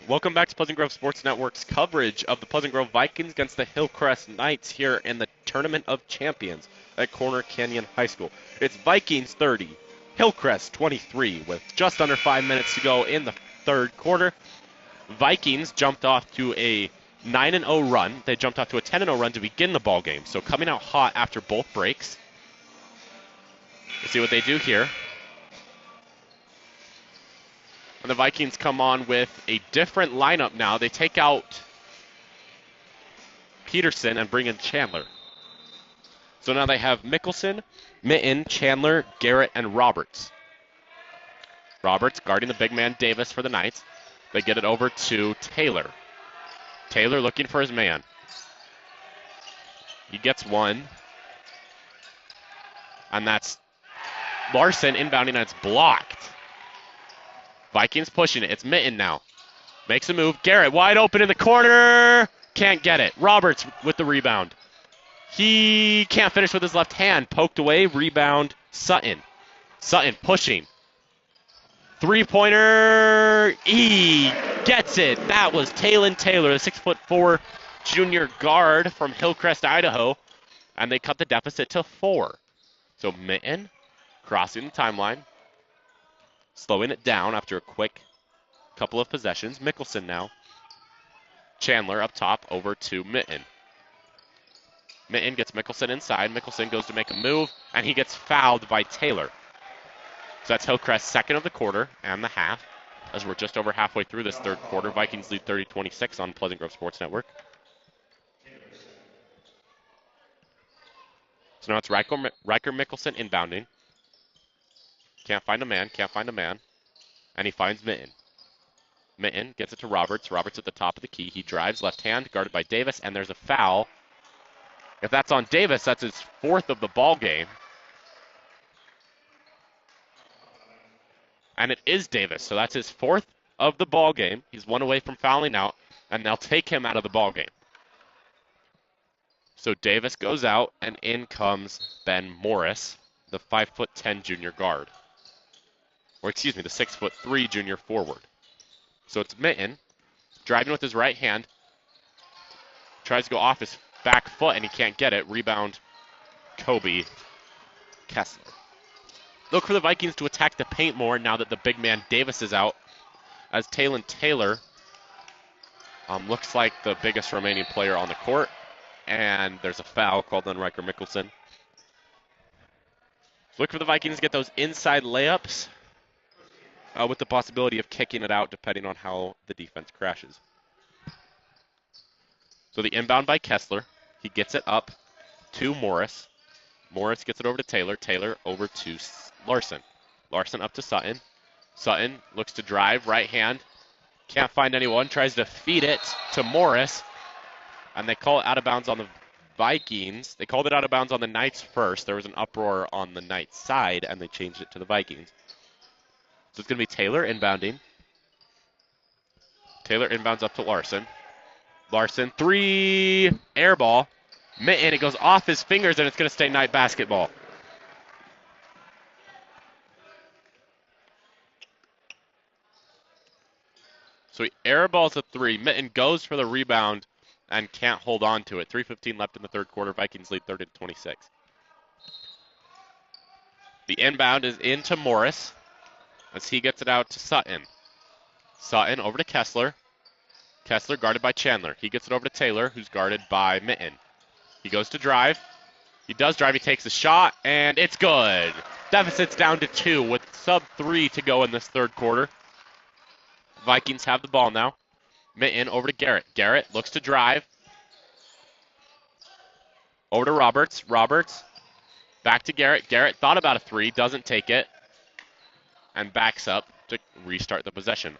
[SPEAKER 2] Welcome back to Pleasant Grove Sports Network's coverage of the Pleasant Grove Vikings against the Hillcrest Knights here in the Tournament of Champions at Corner Canyon High School. It's Vikings 30, Hillcrest 23 with just under 5 minutes to go in the third quarter. Vikings jumped off to a 9-0 run. They jumped off to a 10-0 run to begin the ball game. So coming out hot after both breaks. Let's see what they do here. And the Vikings come on with a different lineup now. They take out Peterson and bring in Chandler. So now they have Mickelson, Mitten, Chandler, Garrett, and Roberts. Roberts guarding the big man Davis for the Knights. They get it over to Taylor. Taylor looking for his man. He gets one. And that's Larson inbounding, and it's blocked. Vikings pushing it. It's Mitten now. Makes a move. Garrett wide open in the corner. Can't get it. Roberts with the rebound. He can't finish with his left hand. Poked away. Rebound. Sutton. Sutton pushing. Three-pointer. He gets it. That was Talon Taylor, the 6'4" junior guard from Hillcrest, Idaho. And they cut the deficit to 4. So Mitten crossing the timeline. Slowing it down after a quick couple of possessions. Mickelson now. Chandler up top over to Mitten. Mitten gets Mickelson inside. Mickelson goes to make a move, and he gets fouled by Taylor. So that's Hillcrest's second of the quarter and the half, as we're just over halfway through this third quarter. Vikings lead 30-26 on Pleasant Grove Sports Network. So now it's Riker Mickelson inbounding. Can't find a man. And he finds Mitten. Mitten gets it to Roberts. Roberts at the top of the key. He drives left hand, guarded by Davis, and there's a foul. If that's on Davis, that's his 4th of the ball game. And it is Davis, so that's his 4th of the ball game. He's 1 away from fouling out, and they'll take him out of the ball game. So Davis goes out, and in comes Ben Morris, the 5'10" junior guard. Or excuse me, the 6'3" junior forward. So it's Mitten, driving with his right hand, tries to go off his back foot, and he can't get it. Rebound, Kobe Kessler. Look for the Vikings to attack the paint more now that the big man Davis is out, as Talon Taylor looks like the biggest remaining player on the court, and there's a foul called on Riker Mickelson. Look for the Vikings to get those inside layups, with the possibility of kicking it out depending on how the defense crashes. So the inbound by Kessler. He gets it up to Morris. Morris gets it over to Taylor. Taylor over to Larson. Larson up to Sutton. Sutton looks to drive, right hand. Can't find anyone. Tries to feed it to Morris. And they call it out of bounds on the Vikings. They called it out of bounds on the Knights first. There was an uproar on the Knights side, and they changed it to the Vikings. So it's going to be Taylor inbounding. Taylor inbounds up to Larson. Larson, 3, air ball. Mitten, it goes off his fingers, and it's going to stay Knight basketball. So he airballs a 3. Mitten goes for the rebound and can't hold on to it. 3:15 left in the third quarter. Vikings lead 30-26. The inbound is into Morris as he gets it out to Sutton. Sutton over to Kessler. Kessler guarded by Chandler. He gets it over to Taylor, who's guarded by Mitten. He goes to drive. He does drive. He takes a shot, and it's good. Deficit's down to 2 with sub-3 to go in this third quarter. Vikings have the ball now. Mitten over to Garrett. Garrett looks to drive. Over to Roberts. Roberts back to Garrett. Garrett thought about a 3, doesn't take it, and backs up to restart the possession.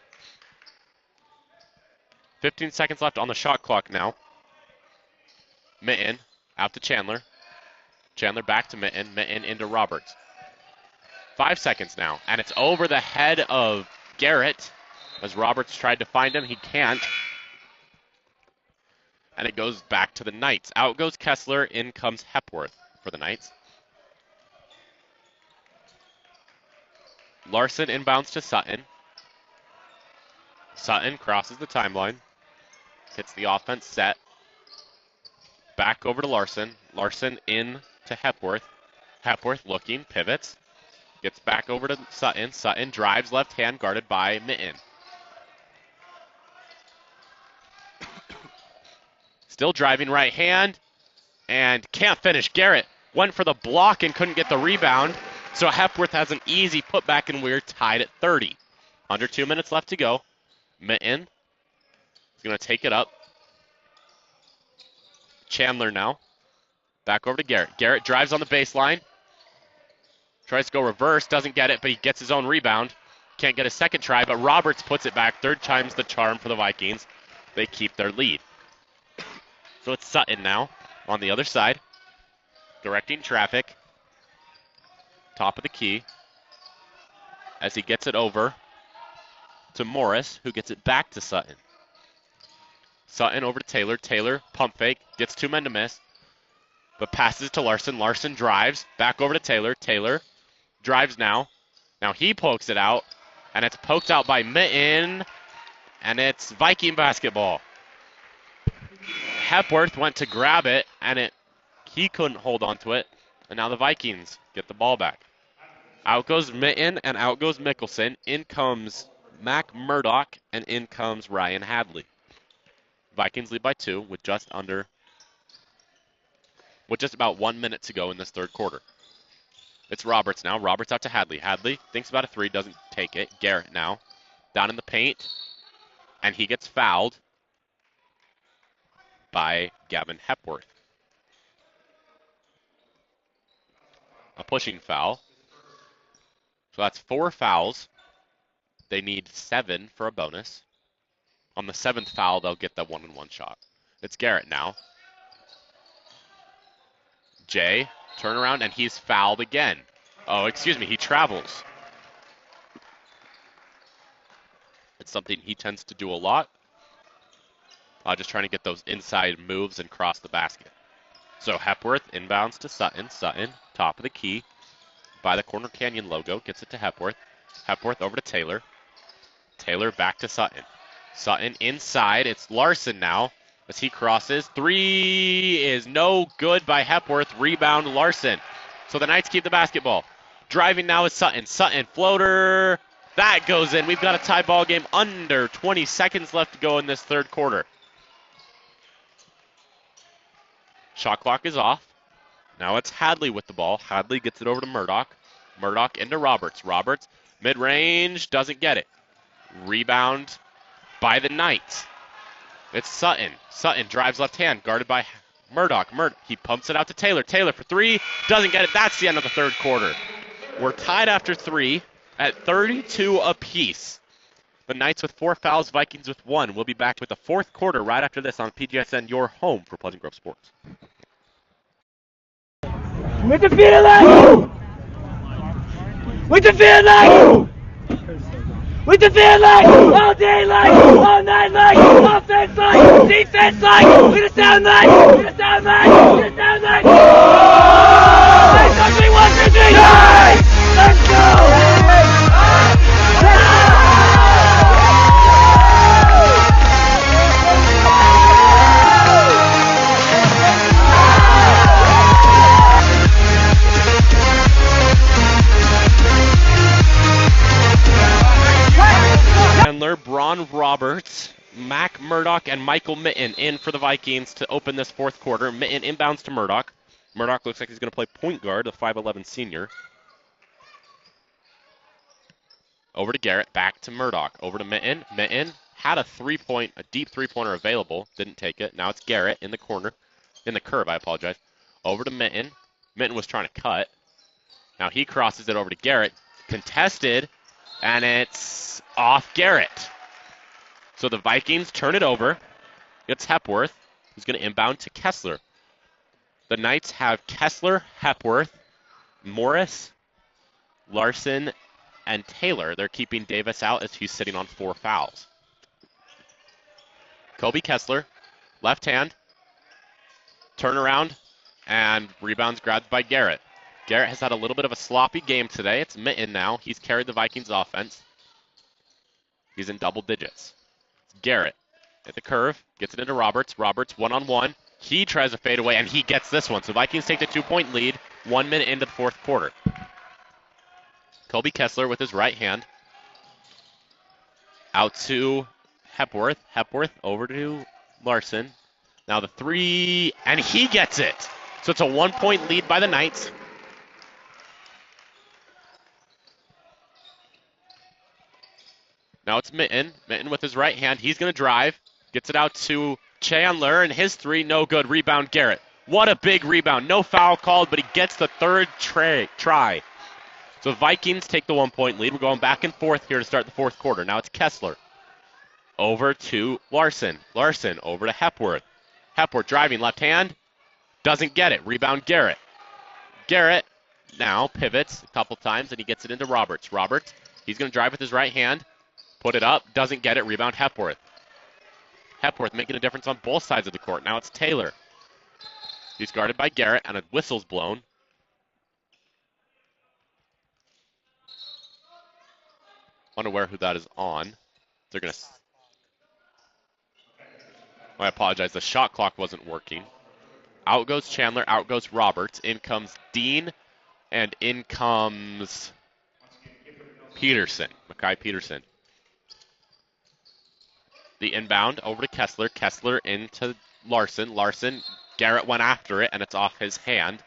[SPEAKER 2] 15 seconds left on the shot clock now. Mitten out to Chandler. Chandler back to Mitten. Mitten into Roberts. 5 seconds now, and it's over the head of Garrett. As Roberts tried to find him, he can't. And it goes back to the Knights. Out goes Kessler, in comes Hepworth for the Knights. Larson inbounds to Sutton. Sutton crosses the timeline. Hits the offense set. Back over to Larson. Larson in to Hepworth. Hepworth looking, pivots. Gets back over to Sutton. Sutton drives left hand, guarded by Mitten. Still driving right hand, and can't finish. Garrett went for the block and couldn't get the rebound, so Hepworth has an easy putback, and we're tied at 30. Under 2 minutes left to go. Mitten is going to take it up. Chandler now. Back over to Garrett. Garrett drives on the baseline. Tries to go reverse, doesn't get it, but he gets his own rebound. Can't get a second try, but Roberts puts it back. Third time's the charm for the Vikings. They keep their lead. So it's Sutton now on the other side, directing traffic. Top of the key as he gets it over to Morris, who gets it back to Sutton. Sutton over to Taylor. Taylor, pump fake, gets 2 men to miss, but passes to Larson. Larson drives, back over to Taylor. Taylor drives now. Now he pokes it out, and it's poked out by Mitten, and it's Viking basketball. Hepworth went to grab it, and he couldn't hold on to it, and now the Vikings get the ball back. Out goes Mitten, and out goes Mickelson. In comes Mac Murdoch, and in comes Ryan Hadley. Vikings lead by 2 with just about 1 minute to go in this third quarter. It's Roberts now. Roberts out to Hadley. Hadley thinks about a 3, doesn't take it. Garrett now down in the paint, and he gets fouled by Gavin Hepworth. A pushing foul. So that's 4 fouls. They need 7 for a bonus. On the 7th foul, they'll get the 1-on-1 shot. It's Garrett now. Jay, turn around, and he's fouled again. Oh, excuse me, he travels. It's something he tends to do a lot. Just trying to get those inside moves and cross the basket. So Hepworth inbounds to Sutton. Sutton, top of the key, by the Corner Canyon logo, gets it to Hepworth. Hepworth over to Taylor. Taylor back to Sutton. Sutton inside. It's Larson now as he crosses. 3 is no good by Hepworth. Rebound Larson. So the Knights keep the basketball. Driving now is Sutton. Sutton floater. That goes in. We've got a tie ball game. Under 20 seconds left to go in this third quarter. Shot clock is off. Now it's Hadley with the ball. Hadley gets it over to Murdoch. Murdoch into Roberts. Roberts, mid-range, doesn't get it. Rebound by the Knights. It's Sutton. Sutton drives left hand, guarded by Murdoch. He pumps it out to Taylor. Taylor for 3, doesn't get it. That's the end of the third quarter. We're tied after 3 at 32 apiece. The Knights with 4 fouls, Vikings with 1. We'll be back with the fourth quarter right after this on PGSN, your home for Pleasant Grove Sports.
[SPEAKER 3] With the feeling! With the feeling! With the feeling! All day like, all night like, offense like, defense like, with a sound like, with a sound like, with a sound like. Let's go! 1, 2, 3, let's go!
[SPEAKER 2] Braun Roberts, Mac Murdoch, and Michael Mitten in for the Vikings to open this fourth quarter. Mitten inbounds to Murdoch. Murdoch looks like he's going to play point guard, the 5'11 senior. Over to Garrett, back to Murdoch. Over to Mitten. Mitten had a deep three-pointer available, didn't take it. Now it's Garrett in the corner, in the curve, I apologize. Over to Mitten. Mitten was trying to cut. Now he crosses it over to Garrett. Contested, and it's off Garrett. So the Vikings turn it over. It's Hepworth, who's going to inbound to Kessler. The Knights have Kessler, Hepworth, Morris, Larson, and Taylor. They're keeping Davis out as he's sitting on 4 fouls. Kobe Kessler, left hand, turnaround, and rebounds grabbed by Garrett. Garrett has had a little bit of a sloppy game today. It's Mitten now. He's carried the Vikings offense. He's in double digits. Garrett at the curve, gets it into Roberts. Roberts one-on-one. He tries to fade away, and he gets this one. So Vikings take the 2-point lead 1 minute into the fourth quarter. Colby Kessler with his right hand. Out to Hepworth. Hepworth over to Larson. Now the three, and he gets it. So it's a 1-point lead by the Knights. Now it's Mitten. Mitten with his right hand. He's going to drive. Gets it out to Chandler, and his three, no good. Rebound, Garrett. What a big rebound. No foul called, but he gets the third try. So Vikings take the 1-point lead. We're going back and forth here to start the fourth quarter. Now it's Kessler. Over to Larson. Larson over to Hepworth. Hepworth driving left hand. Doesn't get it. Rebound, Garrett. Garrett now pivots a couple times, and he gets it into Roberts. Roberts, he's going to drive with his right hand. Put it up. Doesn't get it. Rebound, Hepworth. Hepworth making a difference on both sides of the court. Now it's Taylor. He's guarded by Garrett, and a whistle's blown. Unaware who that is on. They're going to... I apologize. The shot clock wasn't working. Out goes Chandler. Out goes Roberts. In comes Dean. And in comes Peterson. Makai Peterson. The inbound over to Kessler. Kessler into Larson. Larson. Garrett went after it, and it's off his hand.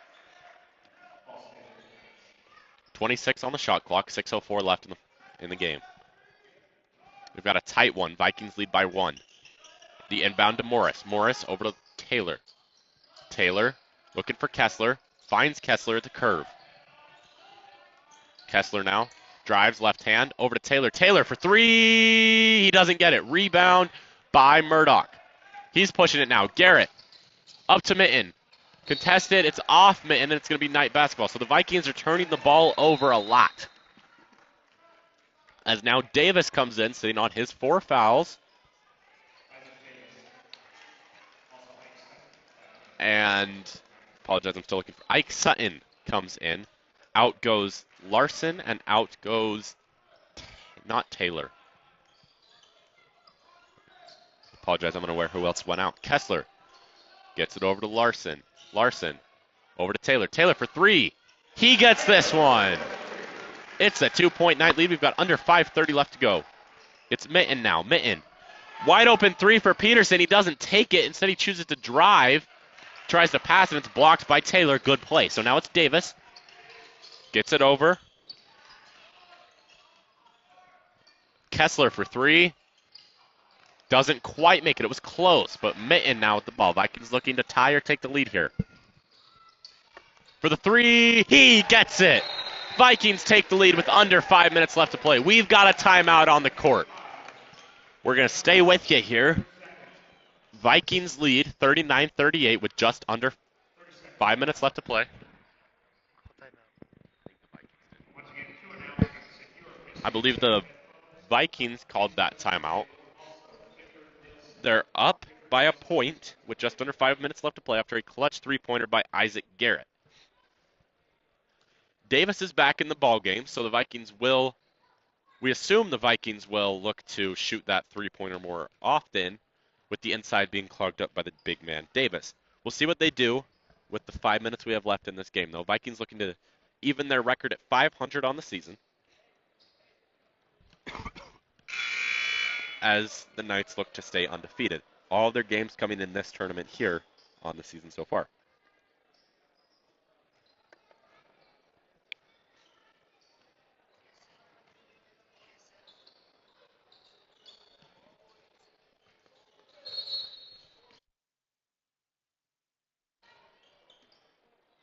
[SPEAKER 2] 26 on the shot clock. 6:04 left in the game. We've got a tight one. Vikings lead by 1. The inbound to Morris. Morris over to Taylor. Taylor looking for Kessler. Finds Kessler at the curve. Kessler now drives left hand over to Taylor. Taylor for three. He doesn't get it. Rebound by Murdoch. He's pushing it now. Garrett up to Mitten. Contested. It's off Mitten, and it's going to be Knight basketball. So the Vikings are turning the ball over a lot. As now Davis comes in, sitting on his 4 fouls. And, apologize, I'm still looking for Ike Sutton comes in. Out goes Larson, and out goes not Taylor. Apologize, I'm unaware who else went out. Kessler gets it over to Larson. Larson over to Taylor. Taylor for 3. He gets this one. It's a 2-point Knight lead. We've got under 5:30 left to go. It's Mitten now. Mitten. Wide open 3 for Peterson. He doesn't take it. Instead, he chooses to drive. Tries to pass, and it's blocked by Taylor. Good play. So now it's Davis. Gets it over. Kessler for 3. Doesn't quite make it. It was close, but Mitten now with the ball. Vikings looking to tie or take the lead here. For the 3, he gets it. Vikings take the lead with under 5 minutes left to play. We've got a timeout on the court. We're going to stay with you here. Vikings lead 39-38 with just under 5 minutes left to play. I believe the Vikings called that timeout. They're up by a point with just under 5 minutes left to play after a clutch 3-pointer by Isaac Garrett. Davis is back in the ball game, so the Vikings will, we assume the Vikings will look to shoot that 3-pointer more often, with the inside being clogged up by the big man Davis. We'll see what they do with the 5 minutes we have left in this game, though. Vikings looking to even their record at 500 on the season, as the Knights look to stay undefeated. All their games coming in this tournament here on the season so far.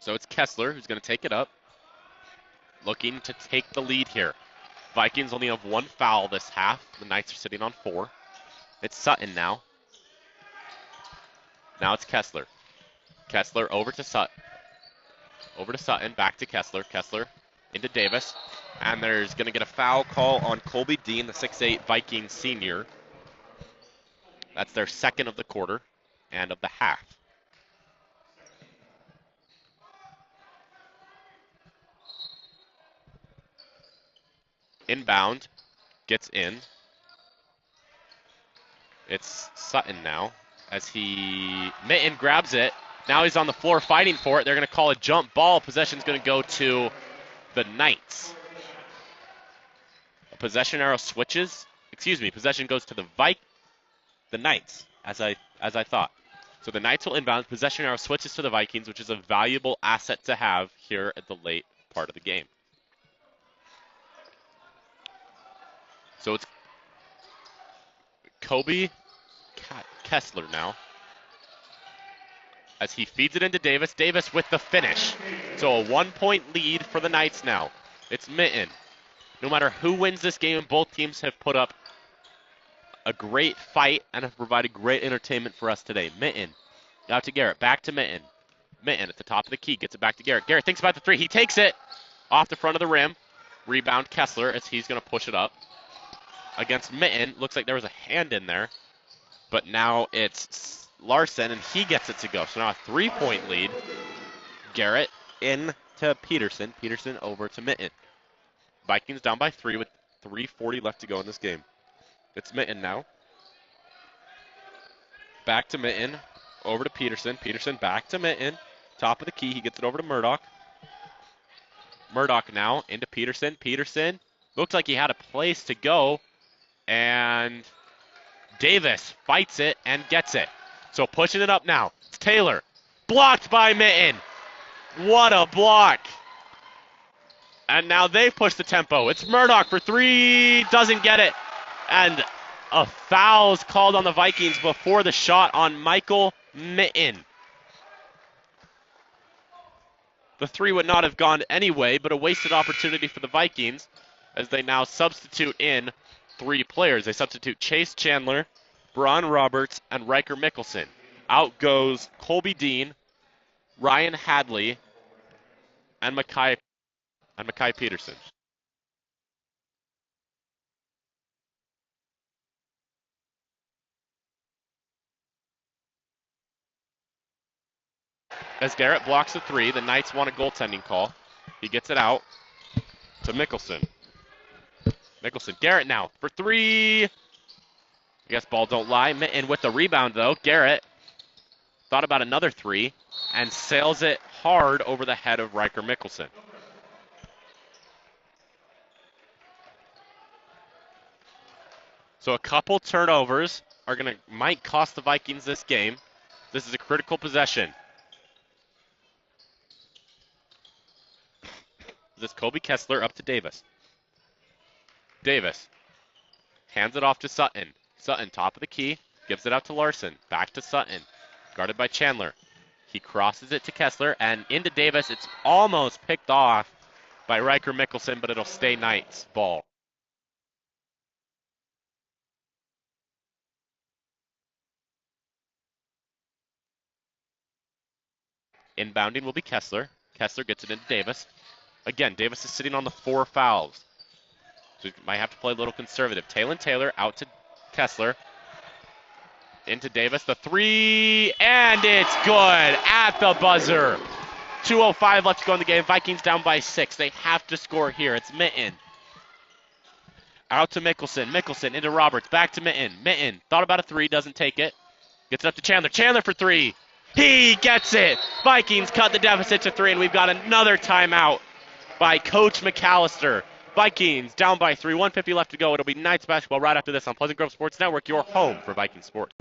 [SPEAKER 2] So it's Kessler who's going to take it up, looking to take the lead here. Vikings only have 1 foul this half. The Knights are sitting on 4. It's Sutton now. Now it's Kessler. Kessler over to Sutton. Over to Sutton, back to Kessler. Kessler into Davis. And there's going to get a foul call on Colby Dean, the 6'8 Viking senior. That's their second of the quarter and of the half. Inbound, gets in. It's Sutton now as Mitten grabs it. Now he's on the floor fighting for it. They're going to call a jump ball. Possession's going to go to the Knights. A possession arrow switches. Excuse me, possession goes to the Knights, as I thought. So the Knights will inbound. Possession arrow switches to the Vikings, which is a valuable asset to have here at the late part of the game. So it's Kobe Kessler now as he feeds it into Davis. Davis with the finish. So a 1-point lead for the Knights now. It's Mitten. No matter who wins this game, both teams have put up a great fight and have provided great entertainment for us today. Mitten out to Garrett. Back to Mitten. Mitten at the top of the key. Gets it back to Garrett. Garrett thinks about the three. He takes it off the front of the rim. Rebound Kessler as he's going to push it up. Against Mitten. Looks like there was a hand in there. But now it's Larson, and he gets it to go. So now a 3-point lead. Garrett in to Peterson. Peterson over to Mitten. Vikings down by 3 with 3:40 left to go in this game. It's Mitten now. Back to Mitten. Over to Peterson. Peterson back to Mitten. Top of the key. He gets it over to Murdoch. Murdoch now into Peterson. Peterson looks like he had a place to go. And Davis fights it and gets it. So pushing it up now. It's Taylor. Blocked by Mitten. What a block. And now they've pushed the tempo. It's Murdoch for 3. Doesn't get it. And a foul's called on the Vikings before the shot on Michael Mitten. The 3 would not have gone anyway, but a wasted opportunity for the Vikings as they now substitute in 3 players. They substitute Chase Chandler, Braun Roberts, and Riker Mickelson. Out goes Colby Dean, Ryan Hadley, and Mackay Peterson. As Garrett blocks the 3, the Knights want a goaltending call. He gets it out to Mickelson. Garrett now for 3. I guess ball don't lie. Mitten with the rebound, though. Garrett thought about another 3 and sails it hard over the head of Riker Mickelson. So a couple turnovers might cost the Vikings this game. This is a critical possession. This is Kobe Kessler up to Davis. Davis hands it off to Sutton. Sutton, top of the key, gives it out to Larson. Back to Sutton, guarded by Chandler. He crosses it to Kessler and into Davis. It's almost picked off by Riker Mickelson, but it'll stay Knights' ball. Inbounding will be Kessler. Kessler gets it into Davis. Again, Davis is sitting on the 4 fouls. So he might have to play a little conservative. Taylor out to Kessler. Into Davis. The 3, and it's good at the buzzer. 2:05 left to go in the game. Vikings down by 6. They have to score here. It's Mitten. Out to Mickelson. Mickelson into Roberts. Back to Mitten. Mitten thought about a 3. Doesn't take it. Gets it up to Chandler. Chandler for 3. He gets it. Vikings cut the deficit to 3, and we've got another timeout by Coach McAllister. Vikings down by 3, 1:50 left to go. It'll be Knights basketball right after this on Pleasant Grove Sports Network, your home for Viking sports.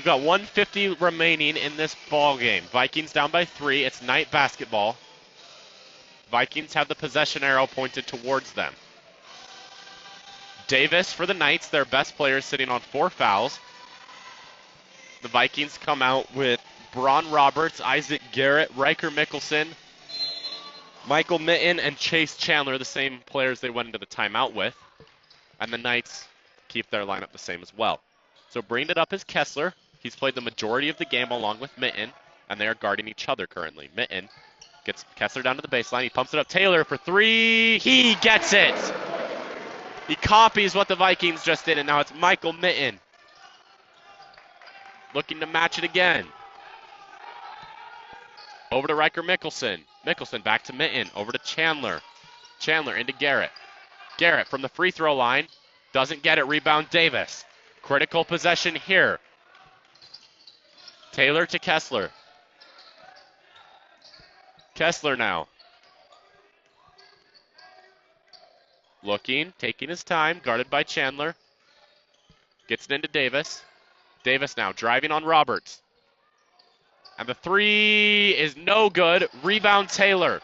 [SPEAKER 2] We've got 150 remaining in this ball game. Vikings down by 3. It's night basketball. Vikings have the possession arrow pointed towards them. Davis for the Knights, their best player, sitting on 4 fouls. The Vikings come out with Braun Roberts, Isaac Garrett, Riker Mickelson, Michael Mitten, and Chase Chandler, the same players they went into the timeout with. And the Knights keep their lineup the same as well. So bringing it up is Kessler. He's played the majority of the game along with Mitten, and they are guarding each other currently. Mitten gets Kessler down to the baseline. He pumps it up. Taylor for 3. He gets it. He copies what the Vikings just did, and now it's Michael Mitten looking to match it again. Over to Riker Mickelson. Mickelson back to Mitten. Over to Chandler. Chandler into Garrett. Garrett from the free throw line. Doesn't get it. Rebound Davis. Critical possession here. Taylor to Kessler. Kessler now. Looking, taking his time, guarded by Chandler. Gets it into Davis. Davis now driving on Roberts. And the 3 is no good. Rebound Taylor.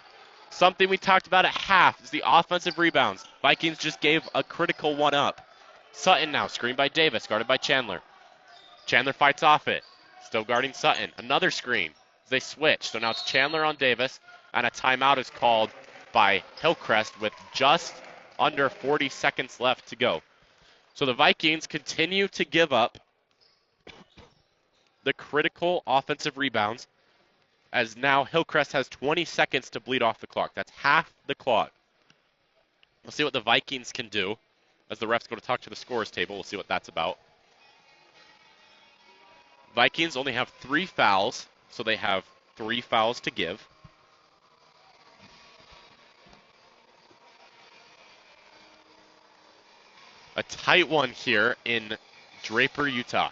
[SPEAKER 2] Something we talked about at half is the offensive rebounds. Vikings just gave a critical one up. Sutton now, screened by Davis, guarded by Chandler. Chandler fights off it. Still guarding Sutton. Another screen. They switch. So now it's Chandler on Davis, and a timeout is called by Hillcrest with just under 40 seconds left to go. So the Vikings continue to give up the critical offensive rebounds, as now Hillcrest has 20 seconds to bleed off the clock. That's half the clock. We'll see what the Vikings can do as the refs go to talk to the scorers table. We'll see what that's about. Vikings only have 3 fouls, so they have 3 fouls to give. A tight one here in Draper, Utah.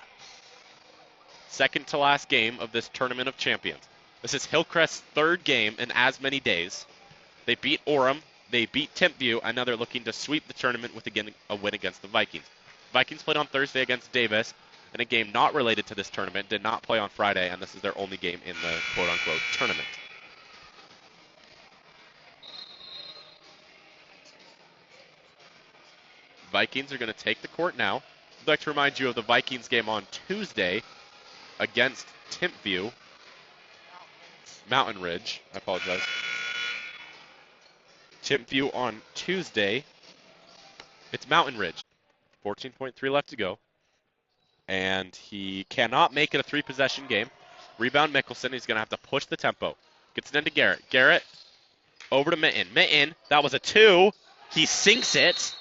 [SPEAKER 2] Second to last game of this Tournament of Champions. This is Hillcrest's 3rd game in as many days. They beat Orem, they beat Timpview, and now they're looking to sweep the tournament with a win against the Vikings. Vikings played on Thursday against Davis in a game not related to this tournament, did not play on Friday, and this is their only game in the quote-unquote tournament. Vikings are going to take the court now. I'd like to remind you of the Vikings game on Tuesday against Timpview. Mountain Ridge, I apologize. Timpview on Tuesday. It's Mountain Ridge. 14.3 left to go. And he cannot make it a 3-possession game. Rebound Mickelson. He's going to have to push the tempo. Gets it into Garrett. Garrett over to Mitten. Mitten, that was a 2. He sinks it.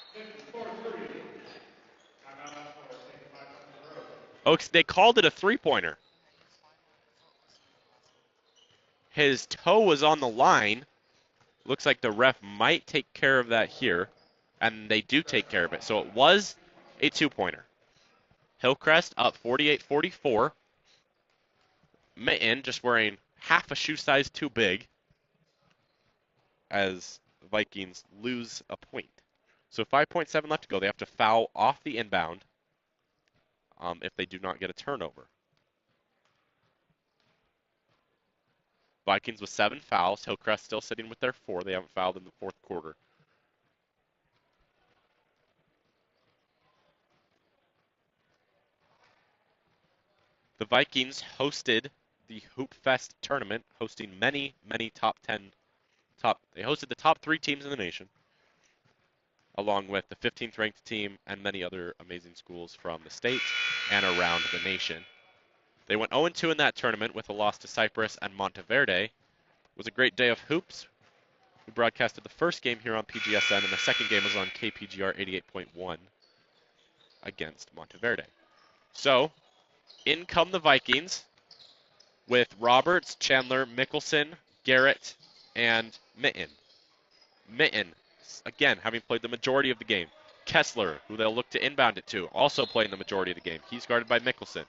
[SPEAKER 2] Oh, they called it a 3-pointer. His toe was on the line. Looks like the ref might take care of that here. And they do take care of it. So it was a 2-pointer. Hillcrest up 48-44. Mitten just wearing half a shoe size too big as the Vikings lose a point. So 5.7 left to go. They have to foul off the inbound if they do not get a turnover. Vikings with 7 fouls. Hillcrest still sitting with their 4. They haven't fouled in the 4th quarter. The Vikings hosted the Hoop Fest tournament, hosting many top 10. They hosted the top 3 teams in the nation, along with the 15th ranked team and many other amazing schools from the state and around the nation. They went 0-2 in that tournament with a loss to Cypress and Monteverde. It was a great day of hoops. We broadcasted the first game here on PGSN, and the second game was on KPGR 88.1 against Monteverde. So, in come the Vikings with Roberts, Chandler, Mickelson, Garrett, and Mitten. Mitten, again, having played the majority of the game. Kessler, who they'll look to inbound it to, also playing the majority of the game. He's guarded by Mickelson.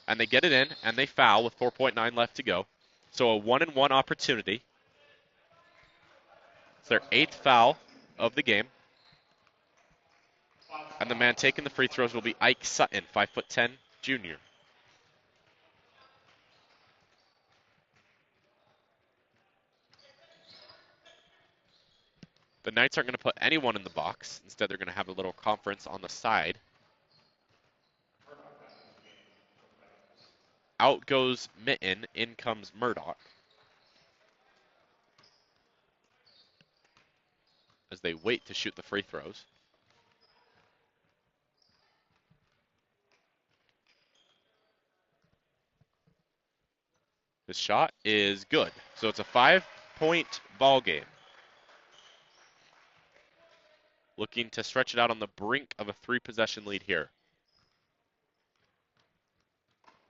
[SPEAKER 2] And they get it in, and they foul with 4.9 left to go. So a 1-and-1 opportunity. It's their 8th foul of the game. And the man taking the free throws will be Ike Sutton, 5'10", junior. The Knights aren't going to put anyone in the box. Instead, they're going to have a little conference on the side. Out goes Mitten. In comes Murdoch. As they wait to shoot the free throws. This shot is good. So it's a 5-point ball game. Looking to stretch it out on the brink of a 3-possession lead here.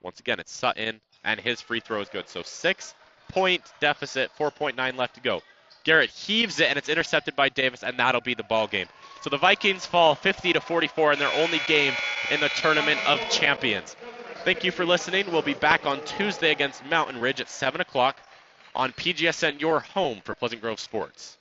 [SPEAKER 2] Once again, it's Sutton, and his free throw is good. So 6-point deficit, 4.9 left to go. Garrett heaves it, and it's intercepted by Davis, and that'll be the ball game. So the Vikings fall 50-44 in their only game in the Tournament of Champions. Thank you for listening. We'll be back on Tuesday against Mountain Ridge at 7 o'clock on PGSN, your home for Pleasant Grove Sports.